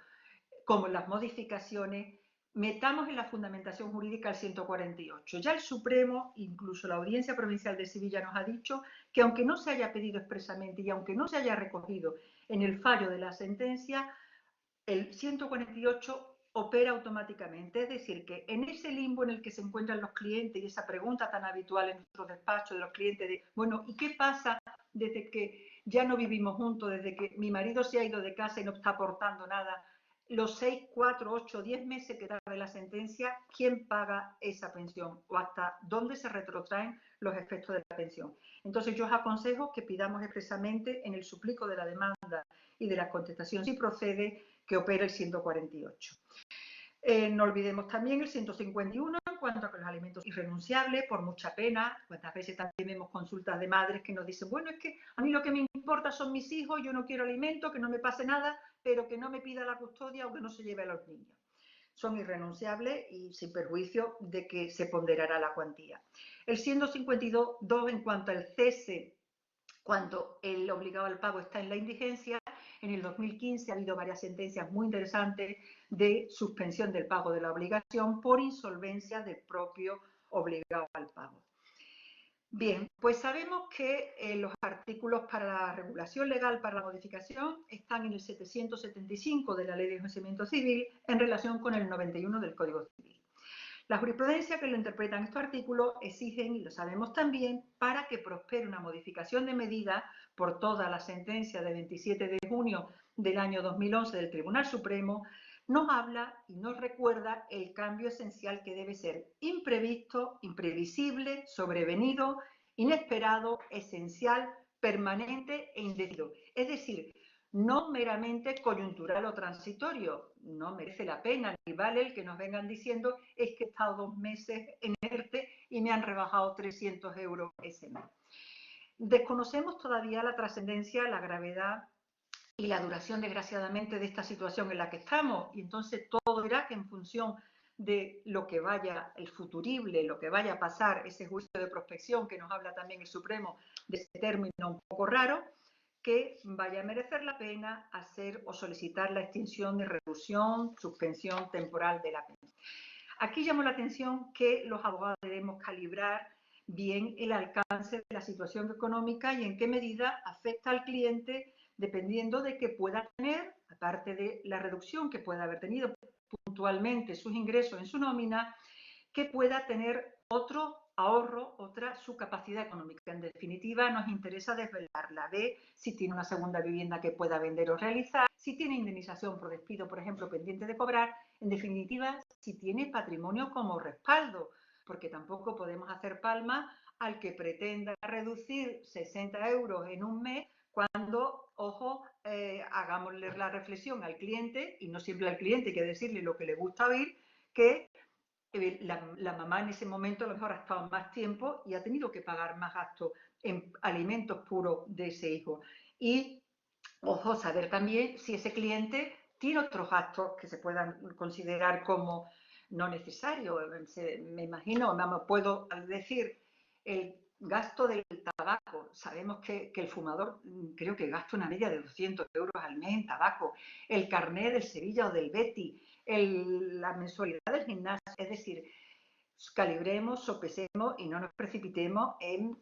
como en las modificaciones, metamos en la fundamentación jurídica el 148. Ya el Supremo, incluso la Audiencia Provincial de Sevilla, nos ha dicho que aunque no se haya pedido expresamente y aunque no se haya recogido en el fallo de la sentencia, el 148 opera automáticamente. Es decir, que en ese limbo en el que se encuentran los clientes y esa pregunta tan habitual en nuestro despacho de los clientes de, bueno, ¿y qué pasa desde que ya no vivimos juntos, desde que mi marido se ha ido de casa y no está aportando nada? Los 6, 4, 8, 10 meses que tarde la sentencia, ¿quién paga esa pensión? ¿O hasta dónde se retrotraen los efectos de la pensión? Entonces yo os aconsejo que pidamos expresamente en el suplico de la demanda y de la contestación si procede que opere el 148. No olvidemos también el 151 en cuanto a que los alimentos irrenunciables, por mucha pena. Cuántas veces también vemos consultas de madres que nos dicen, bueno, es que a mí lo que me importa son mis hijos, yo no quiero alimento, que no me pase nada, pero que no me pida la custodia o que no se lleve a los niños. Son irrenunciables y sin perjuicio de que se ponderará la cuantía. El 152 en cuanto al cese, cuando el obligado al pago está en la indigencia. En el 2015 ha habido varias sentencias muy interesantes de suspensión del pago de la obligación por insolvencia del propio obligado al pago. Bien, pues sabemos que los artículos para la regulación legal para la modificación están en el 775 de la Ley de Enjuiciamiento Civil en relación con el 91 del Código Civil. La jurisprudencia que lo interpreta en estos artículos exigen, y lo sabemos también, para que prospere una modificación de medida por toda la sentencia de 27 de junio del año 2011 del Tribunal Supremo, nos habla y nos recuerda el cambio esencial que debe ser imprevisto, imprevisible, sobrevenido, inesperado, esencial, permanente e indefinido. Es decir, no meramente coyuntural o transitorio. No merece la pena ni vale el que nos vengan diciendo es que he estado 2 meses en ERTE y me han rebajado 300 euros ese mes. Desconocemos todavía la trascendencia, la gravedad y la duración, desgraciadamente, de esta situación en la que estamos, y entonces todo verá que en función de lo que vaya, el futurible, lo que vaya a pasar, ese juicio de prospección que nos habla también el Supremo de ese término un poco raro, que vaya a merecer la pena hacer o solicitar la extinción de reducción, suspensión temporal de la pena. Aquí llamo la atención que los abogados debemos calibrar bien el alcance de la situación económica y en qué medida afecta al cliente dependiendo de que pueda tener, aparte de la reducción que pueda haber tenido puntualmente sus ingresos en su nómina, que pueda tener otro ahorro, su capacidad económica. En definitiva, nos interesa desvelarla, de si tiene una segunda vivienda que pueda vender o realizar, si tiene indemnización por despido, por ejemplo, pendiente de cobrar, en definitiva, si tiene patrimonio como respaldo, porque tampoco podemos hacer palma al que pretenda reducir 60 euros en un mes cuando, ojo, hagámosle la reflexión al cliente, y no siempre al cliente hay que decirle lo que le gusta oír, que la mamá en ese momento a lo mejor ha estado más tiempo y ha tenido que pagar más gastos en alimentos puros de ese hijo. Y, ojo, saber también si ese cliente tiene otros gastos que se puedan considerar como no necesarios. Me imagino, vamos, puedo decir, el gasto del tabaco. Sabemos que el fumador creo que gasta una media de 200 euros al mes en tabaco. El carnet del Sevilla o del Betis, la mensualidad del gimnasio. Es decir, calibremos, sopesemos y no nos precipitemos en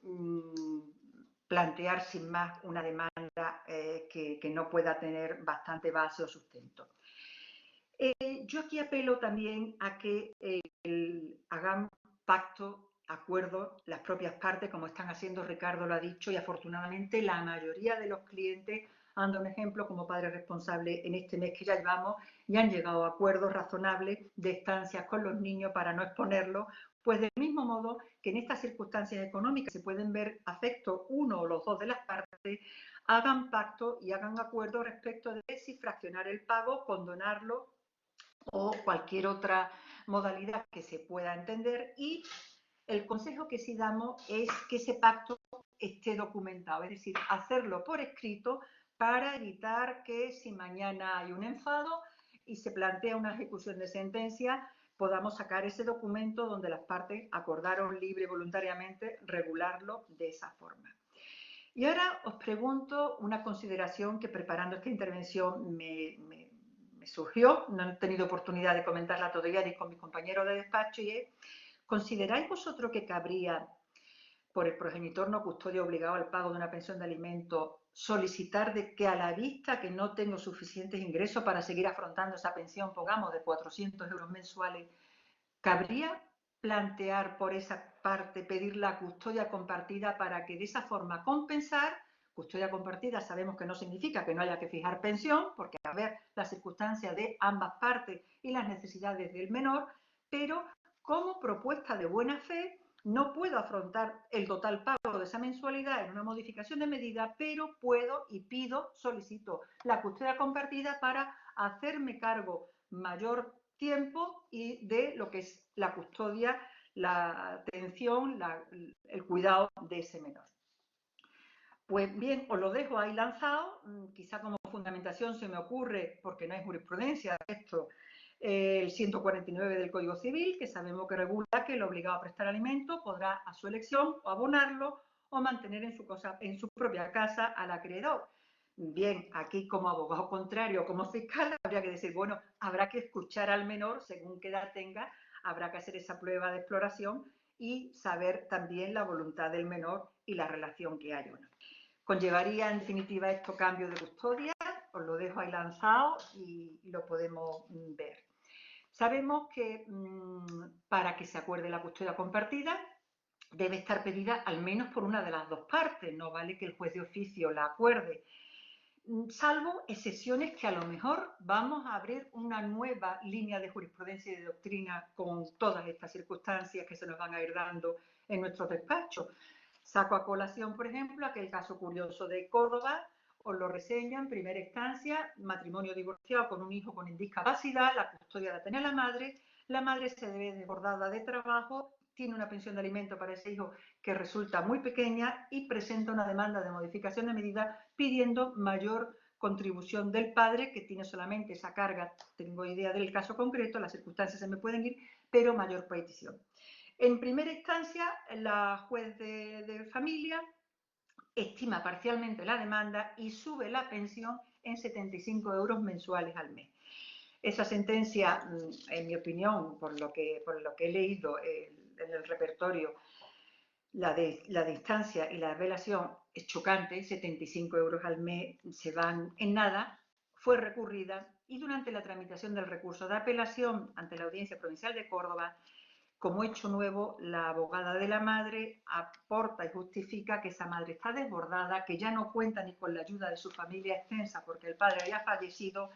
plantear sin más una demanda que no pueda tener bastante base o sustento. Yo aquí apelo también a que hagamos pacto, acuerdos, las propias partes, como están haciendo, Ricardo lo ha dicho, y afortunadamente la mayoría de los clientes han dado un ejemplo como padres responsables en este mes que ya llevamos y han llegado a acuerdos razonables de estancias con los niños para no exponerlos, pues del mismo modo que en estas circunstancias económicas se pueden ver afectos uno o los dos de las partes, hagan pacto y hagan acuerdos respecto de si fraccionar el pago, condonarlo o cualquier otra modalidad que se pueda entender, y el consejo que sí damos es que ese pacto esté documentado, es decir, hacerlo por escrito para evitar que si mañana hay un enfado y se plantea una ejecución de sentencia, podamos sacar ese documento donde las partes acordaron libre y voluntariamente regularlo de esa forma. Y ahora os pregunto una consideración que preparando esta intervención me surgió, no he tenido oportunidad de comentarla todavía ni con mis compañeros de despacho, y es: ¿consideráis vosotros que cabría, por el progenitor no custodio obligado al pago de una pensión de alimentos, solicitar de que a la vista que no tengo suficientes ingresos para seguir afrontando esa pensión, pongamos de 400 euros mensuales, cabría plantear por esa parte pedir la custodia compartida para que de esa forma compensar? Custodia compartida sabemos que no significa que no haya que fijar pensión, porque a ver las circunstancias de ambas partes y las necesidades del menor, pero como propuesta de buena fe no puedo afrontar el total pago de esa mensualidad en una modificación de medida, pero puedo y pido, solicito la custodia compartida para hacerme cargo mayor tiempo y de lo que es la custodia, la atención, el cuidado de ese menor. Pues bien, os lo dejo ahí lanzado, quizá como fundamentación se me ocurre, porque no hay jurisprudencia esto, el 149 del Código Civil, que sabemos que regula que el obligado a prestar alimento podrá a su elección o abonarlo o mantener en su propia casa al acreedor. Bien, aquí como abogado contrario, como fiscal, habría que decir, bueno, habrá que escuchar al menor según qué edad tenga, habrá que hacer esa prueba de exploración y saber también la voluntad del menor y la relación que hay o no. ¿Conllevaría en definitiva esto cambio de custodia? Os lo dejo ahí lanzado y lo podemos ver. Sabemos que para que se acuerde la custodia compartida debe estar pedida al menos por una de las dos partes, no vale que el juez de oficio la acuerde, salvo excepciones que a lo mejor vamos a abrir una nueva línea de jurisprudencia y de doctrina con todas estas circunstancias que se nos van a ir dando en nuestros despachos. Saco a colación, por ejemplo, aquel caso curioso de Córdoba, os lo reseño en primera instancia: matrimonio divorciado con un hijo con discapacidad, la custodia la tenía la madre se ve desbordada de trabajo, tiene una pensión de alimento para ese hijo que resulta muy pequeña y presenta una demanda de modificación de medida pidiendo mayor contribución del padre, que tiene solamente esa carga, tengo idea del caso concreto, las circunstancias se me pueden ir, pero mayor petición. En primera instancia, la juez de familia estima parcialmente la demanda y sube la pensión en 75 euros mensuales al mes. Esa sentencia, en mi opinión, por lo que he leído en el repertorio, la de instancia y la apelación es chocante, 75 euros al mes se van en nada, fue recurrida y durante la tramitación del recurso de apelación ante la Audiencia Provincial de Córdoba, como hecho nuevo, la abogada de la madre aporta y justifica que esa madre está desbordada, que ya no cuenta ni con la ayuda de su familia extensa porque el padre había fallecido,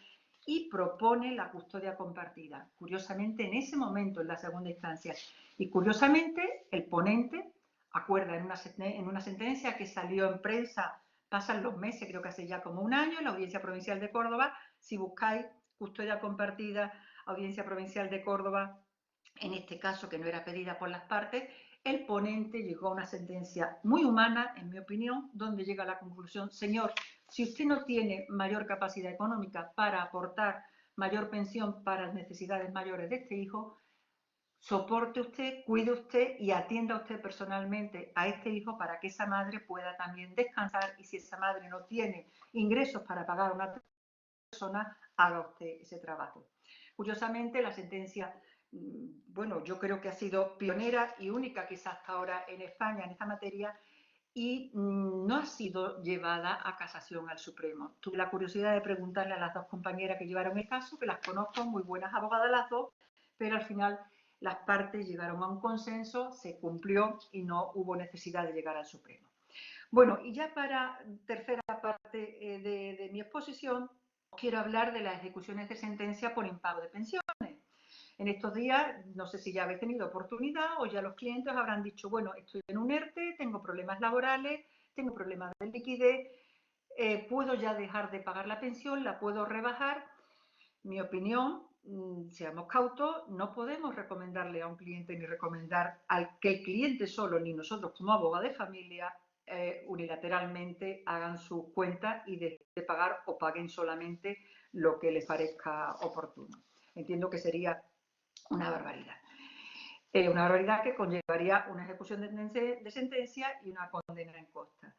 y propone la custodia compartida. Curiosamente, en ese momento, en la segunda instancia, y curiosamente, el ponente acuerda en una sentencia que salió en prensa, pasan los meses, creo que hace ya como un año, en la Audiencia Provincial de Córdoba. Si buscáis custodia compartida, Audiencia Provincial de Córdoba, en este caso que no era pedida por las partes, el ponente llegó a una sentencia muy humana, en mi opinión, donde llega a la conclusión: señor, si usted no tiene mayor capacidad económica para aportar mayor pensión para las necesidades mayores de este hijo, soporte usted, cuide usted y atienda usted personalmente a este hijo para que esa madre pueda también descansar, y si esa madre no tiene ingresos para pagar a una persona, haga usted ese trabajo. Curiosamente, la sentencia, bueno, yo creo que ha sido pionera y única quizás hasta ahora en España en esta materia, y no ha sido llevada a casación al Supremo. Tuve la curiosidad de preguntarle a las dos compañeras que llevaron el caso, que las conozco, muy buenas abogadas las dos, pero al final las partes llegaron a un consenso, se cumplió y no hubo necesidad de llegar al Supremo. Bueno, y ya para tercera parte de mi exposición, quiero hablar de las ejecuciones de sentencia por impago de pensiones. En estos días, no sé si ya habéis tenido oportunidad o ya los clientes habrán dicho, bueno, estoy en un ERTE, tengo problemas laborales, tengo problemas de liquidez, puedo ya dejar de pagar la pensión, la puedo rebajar. Mi opinión, seamos cautos, no podemos recomendarle a un cliente ni recomendar al que el cliente solo, ni nosotros como abogados de familia, unilateralmente hagan sus cuentas y de pagar o paguen solamente lo que les parezca oportuno. Entiendo que sería una barbaridad. Una barbaridad que conllevaría una ejecución de sentencia y una condena en costa.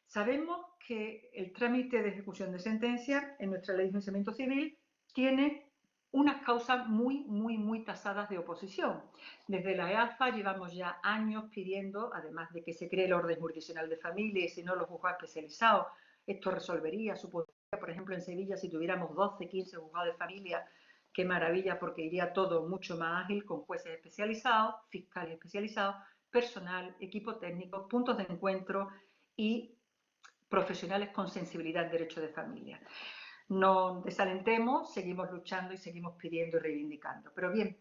Sabemos que el trámite de ejecución de sentencia en nuestra ley de enjuiciamiento civil tiene unas causas muy tasadas de oposición. Desde la EAFA llevamos ya años pidiendo, además de que se cree el orden jurisdiccional de familia y si no los juzgados especializados, esto resolvería, supondría, por ejemplo, en Sevilla, si tuviéramos 12, 15 juzgados de familia, qué maravilla, porque iría todo mucho más ágil con jueces especializados, fiscales especializados, personal, equipo técnico, puntos de encuentro y profesionales con sensibilidad en derecho de familia. No desalentemos, seguimos luchando y seguimos pidiendo y reivindicando. Pero bien,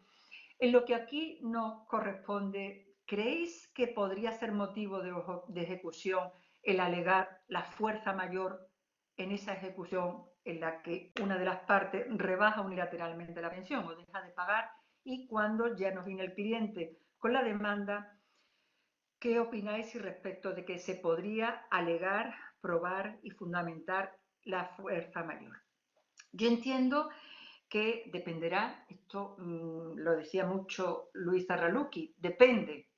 en lo que aquí nos corresponde, ¿creéis que podría ser motivo de ejecución el alegar la fuerza mayor en esa ejecución en la que una de las partes rebaja unilateralmente la pensión o deja de pagar, y cuando ya nos viene el cliente con la demanda? ¿Qué opináis respecto de que se podría alegar, probar y fundamentar la fuerza mayor? Yo entiendo que dependerá, esto lo decía mucho Luis Zarraluki, depende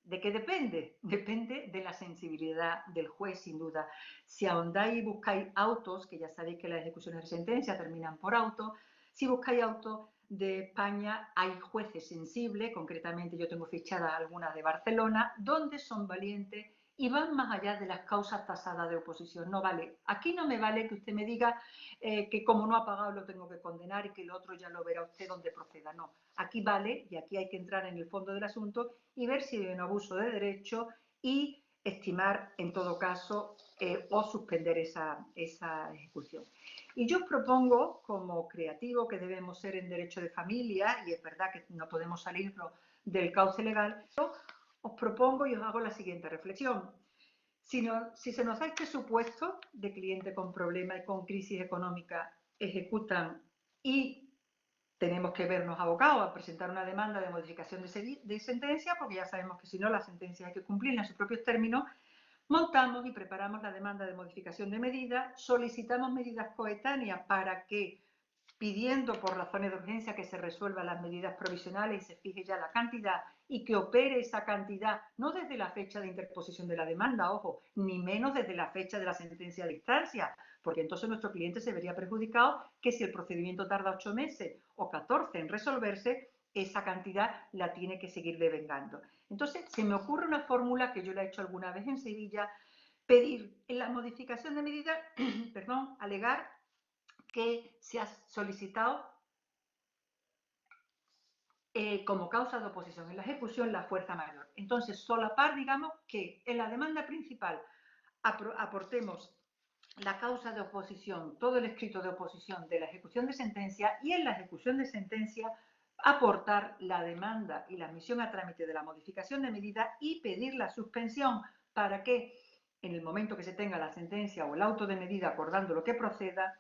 ¿de qué depende? Depende de la sensibilidad del juez, sin duda. Si ahondáis y buscáis autos, que ya sabéis que las ejecuciones de sentencia terminan por auto, si buscáis autos de España, hay jueces sensibles, concretamente yo tengo fichadas algunas de Barcelona, donde son valientes y van más allá de las causas tasadas de oposición. No vale, aquí no me vale que usted me diga que como no ha pagado lo tengo que condenar y que lo otro ya lo verá usted donde proceda. No, aquí vale, y aquí hay que entrar en el fondo del asunto y ver si hay un abuso de derecho y estimar en todo caso o suspender esa ejecución. Y yo os propongo, como creativo que debemos ser en derecho de familia, y es verdad que no podemos salirnos del cauce legal, os propongo y os hago la siguiente reflexión. Si se nos da este supuesto de cliente con problema y con crisis económica ejecutan y tenemos que vernos abocados a presentar una demanda de modificación de sentencia, porque ya sabemos que si no la sentencia hay que cumplirla en sus propios términos, montamos y preparamos la demanda de modificación de medida, solicitamos medidas coetáneas para que, pidiendo por razones de urgencia que se resuelvan las medidas provisionales y se fije ya la cantidad y que opere esa cantidad, no desde la fecha de interposición de la demanda, ojo, ni menos desde la fecha de la sentencia de instancia, porque entonces nuestro cliente se vería perjudicado, que si el procedimiento tarda 8 meses o 14 en resolverse, esa cantidad la tiene que seguir devengando. Entonces, se me ocurre una fórmula que yo la he hecho alguna vez en Sevilla: pedir en la modificación de medida, perdón, alegar que se ha solicitado como causa de oposición en la ejecución la fuerza mayor. Entonces, solapar, digamos, que en la demanda principal aportemos la causa de oposición, todo el escrito de oposición de la ejecución de sentencia, y en la ejecución de sentencia aportar la demanda y la admisión a trámite de la modificación de medida y pedir la suspensión para que en el momento que se tenga la sentencia o el auto de medida acordando lo que proceda,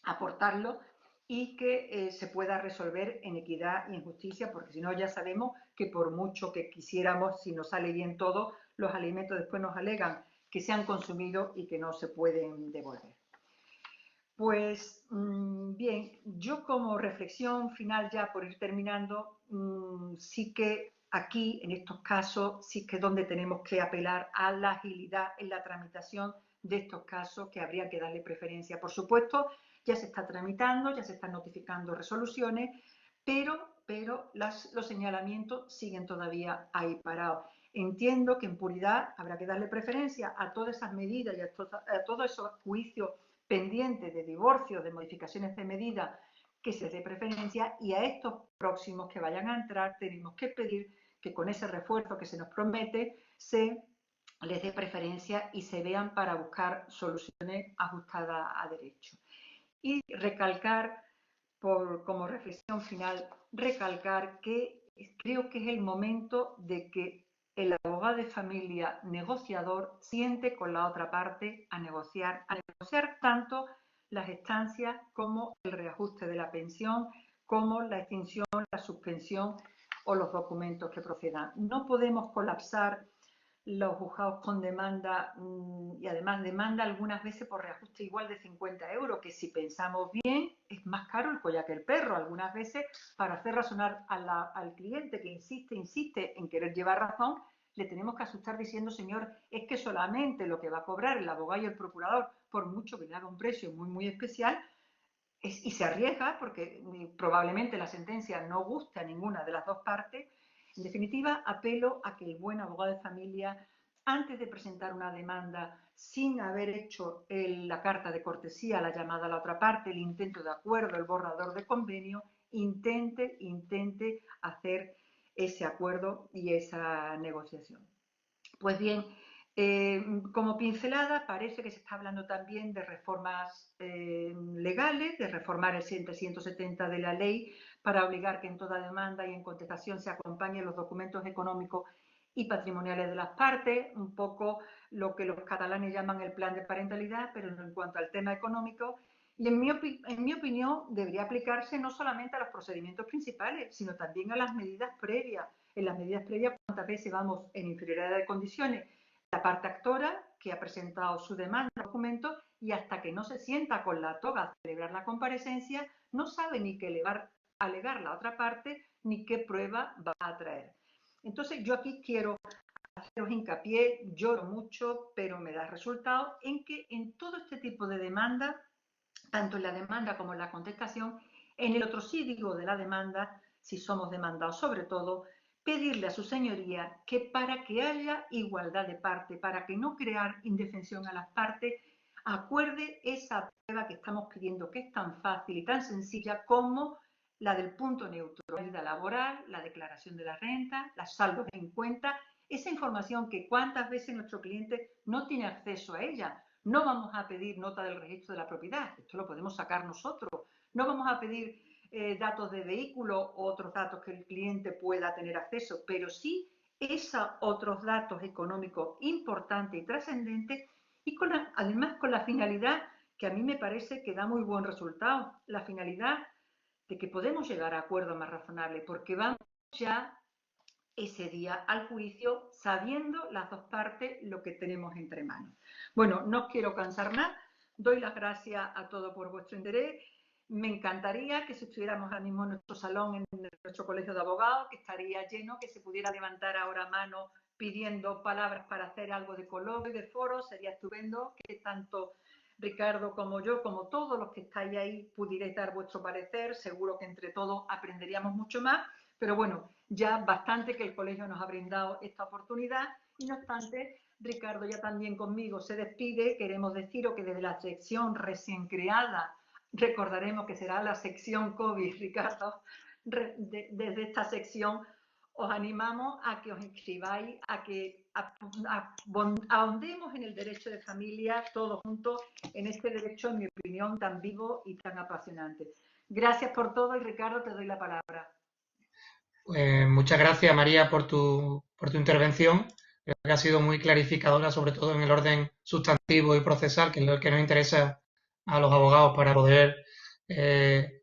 aportarlo y que se pueda resolver en equidad y en justicia, porque si no ya sabemos que por mucho que quisiéramos, si nos sale bien todo, los alimentos después nos alegan que se han consumido y que no se pueden devolver. Pues bien, yo como reflexión final ya por ir terminando, sí que aquí en estos casos sí que es donde tenemos que apelar a la agilidad en la tramitación de estos casos, que habría que darle preferencia. Por supuesto, ya se está tramitando, ya se están notificando resoluciones, pero los señalamientos siguen todavía ahí parados. Entiendo que en puridad habrá que darle preferencia a todas esas medidas y a todos esos juicios pendientes de divorcio, de modificaciones de medida, que se dé preferencia, y a estos próximos que vayan a entrar tenemos que pedir que con ese refuerzo que se nos promete se les dé preferencia y se vean para buscar soluciones ajustadas a derecho. Y recalcar, como reflexión final, recalcar que creo que es el momento de que el abogado de familia negociador siente con la otra parte a negociar tanto las estancias como el reajuste de la pensión, como la extinción, la suspensión o los documentos que procedan. No podemos colapsar los juzgados con demanda y además demanda algunas veces por reajuste igual de 50 euros, que si pensamos bien es más caro el collar que el perro. Algunas veces para hacer razonar al cliente que insiste en querer llevar razón, le tenemos que asustar diciendo, señor, es que solamente lo que va a cobrar el abogado y el procurador, por mucho que le haga un precio muy especial, y se arriesga porque probablemente la sentencia no guste a ninguna de las dos partes. En definitiva, apelo a que el buen abogado de familia, antes de presentar una demanda sin haber hecho la carta de cortesía, la llamada a la otra parte, el intento de acuerdo, el borrador de convenio, intente hacer ese acuerdo y esa negociación. Pues bien, como pincelada, parece que se está hablando también de reformas legales, de reformar el 170 de la ley para obligar que en toda demanda y en contestación se acompañen los documentos económicos y patrimoniales de las partes, un poco lo que los catalanes llaman el plan de parentalidad, pero en cuanto al tema económico. Y en mi opinión debería aplicarse no solamente a los procedimientos principales, sino también a las medidas previas. En las medidas previas, ¿cuántas veces vamos en inferioridad de condiciones? La parte actora, que ha presentado su demanda, documento, y hasta que no se sienta con la toga a celebrar la comparecencia, no sabe ni qué le va a alegar la otra parte, ni qué prueba va a traer. Entonces, yo aquí quiero haceros hincapié, lloro mucho, pero me da resultado, en que en todo este tipo de demanda, tanto en la demanda como en la contestación, en el otro sídigo de la demanda, si somos demandados sobre todo, pedirle a su señoría que para que haya igualdad de parte, para que no crear indefensión a las partes, acuerde esa prueba que estamos pidiendo, que es tan fácil y tan sencilla como la del punto neutro, la vida laboral, la declaración de la renta, las saldos en cuenta, esa información que cuántas veces nuestro cliente no tiene acceso a ella. No vamos a pedir nota del registro de la propiedad, esto lo podemos sacar nosotros. No vamos a pedir datos de vehículo o otros datos que el cliente pueda tener acceso, pero sí esos otros datos económicos importantes y trascendentes y además con la finalidad que a mí me parece que da muy buen resultado, la finalidad de que podemos llegar a acuerdos más razonables, porque vamos ya ese día al juicio sabiendo las dos partes lo que tenemos entre manos. Bueno, no os quiero cansar más, doy las gracias a todos por vuestro interés. Me encantaría que si estuviéramos ahora mismo en nuestro salón, en nuestro colegio de abogados, que estaría lleno, que se pudiera levantar ahora mano pidiendo palabras para hacer algo de coloquio y de foro, sería estupendo que tanto Ricardo como yo, como todos los que estáis ahí, pudierais dar vuestro parecer, seguro que entre todos aprenderíamos mucho más, pero bueno, ya bastante que el colegio nos ha brindado esta oportunidad y no obstante, Ricardo ya también conmigo se despide, queremos deciros que desde la sección recién creada, recordaremos que será la sección COVID, Ricardo, desde esta sección os animamos a que os inscribáis, a que ahondemos en el derecho de familia todos juntos, en este derecho, en mi opinión, tan vivo y tan apasionante. Gracias por todo y Ricardo, te doy la palabra. Pues muchas gracias, María, por tu intervención. Creo que ha sido muy clarificadora, sobre todo en el orden sustantivo y procesal, que es lo que nos interesa a los abogados para poder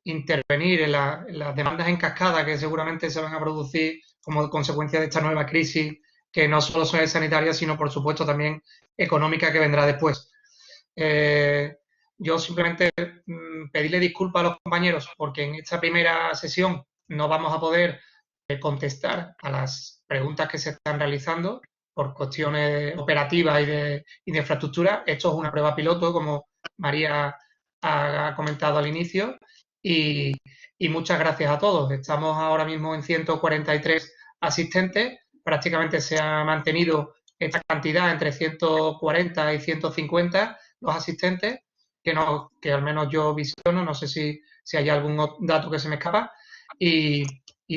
intervenir en las demandas en cascada que seguramente se van a producir como consecuencia de esta nueva crisis, que no solo es sanitaria, sino por supuesto también económica que vendrá después. yo simplemente pedirle disculpas a los compañeros porque en esta primera sesión no vamos a poder contestar a las preguntas que se están realizando por cuestiones operativas y de infraestructura. Esto es una prueba piloto, como María ha comentado al inicio, y, y muchas gracias a todos. Estamos ahora mismo en 143 asistentes, prácticamente se ha mantenido esta cantidad entre 140 y 150 los asistentes, que al menos yo visiono, no sé si hay algún dato que se me escapa, y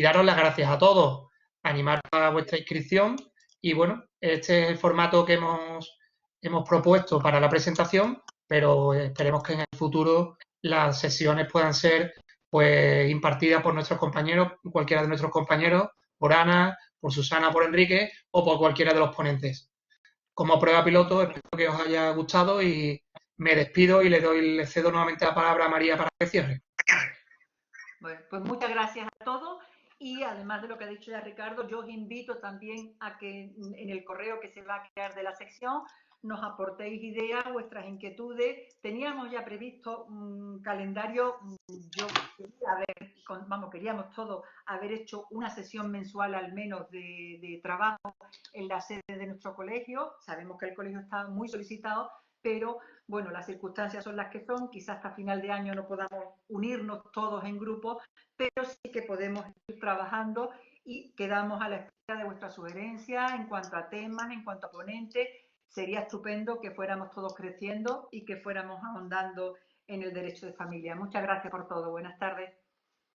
daros las gracias a todos, animar a vuestra inscripción y bueno, este es el formato que hemos propuesto para la presentación, pero esperemos que en el futuro las sesiones puedan ser pues impartidas por nuestros compañeros, cualquiera de nuestros compañeros, por Ana, por Susana, por Enrique o por cualquiera de los ponentes. Como prueba piloto, espero que os haya gustado y me despido y le cedo nuevamente la palabra a María para que cierre. Bueno, pues muchas gracias a todos y además de lo que ha dicho ya Ricardo, yo os invito también a que en el correo que se va a crear de la sección nos aportéis ideas, vuestras inquietudes. Teníamos ya previsto un calendario, yo quería queríamos todos haber hecho una sesión mensual al menos de trabajo en la sede de nuestro colegio. Sabemos que el colegio está muy solicitado, pero bueno, las circunstancias son las que son, quizás hasta final de año no podamos unirnos todos en grupo, pero sí que podemos ir trabajando y quedamos a la espera de vuestras sugerencias en cuanto a temas, en cuanto a ponentes. Sería estupendo que fuéramos todos creciendo y que fuéramos ahondando en el derecho de familia. Muchas gracias por todo. Buenas tardes.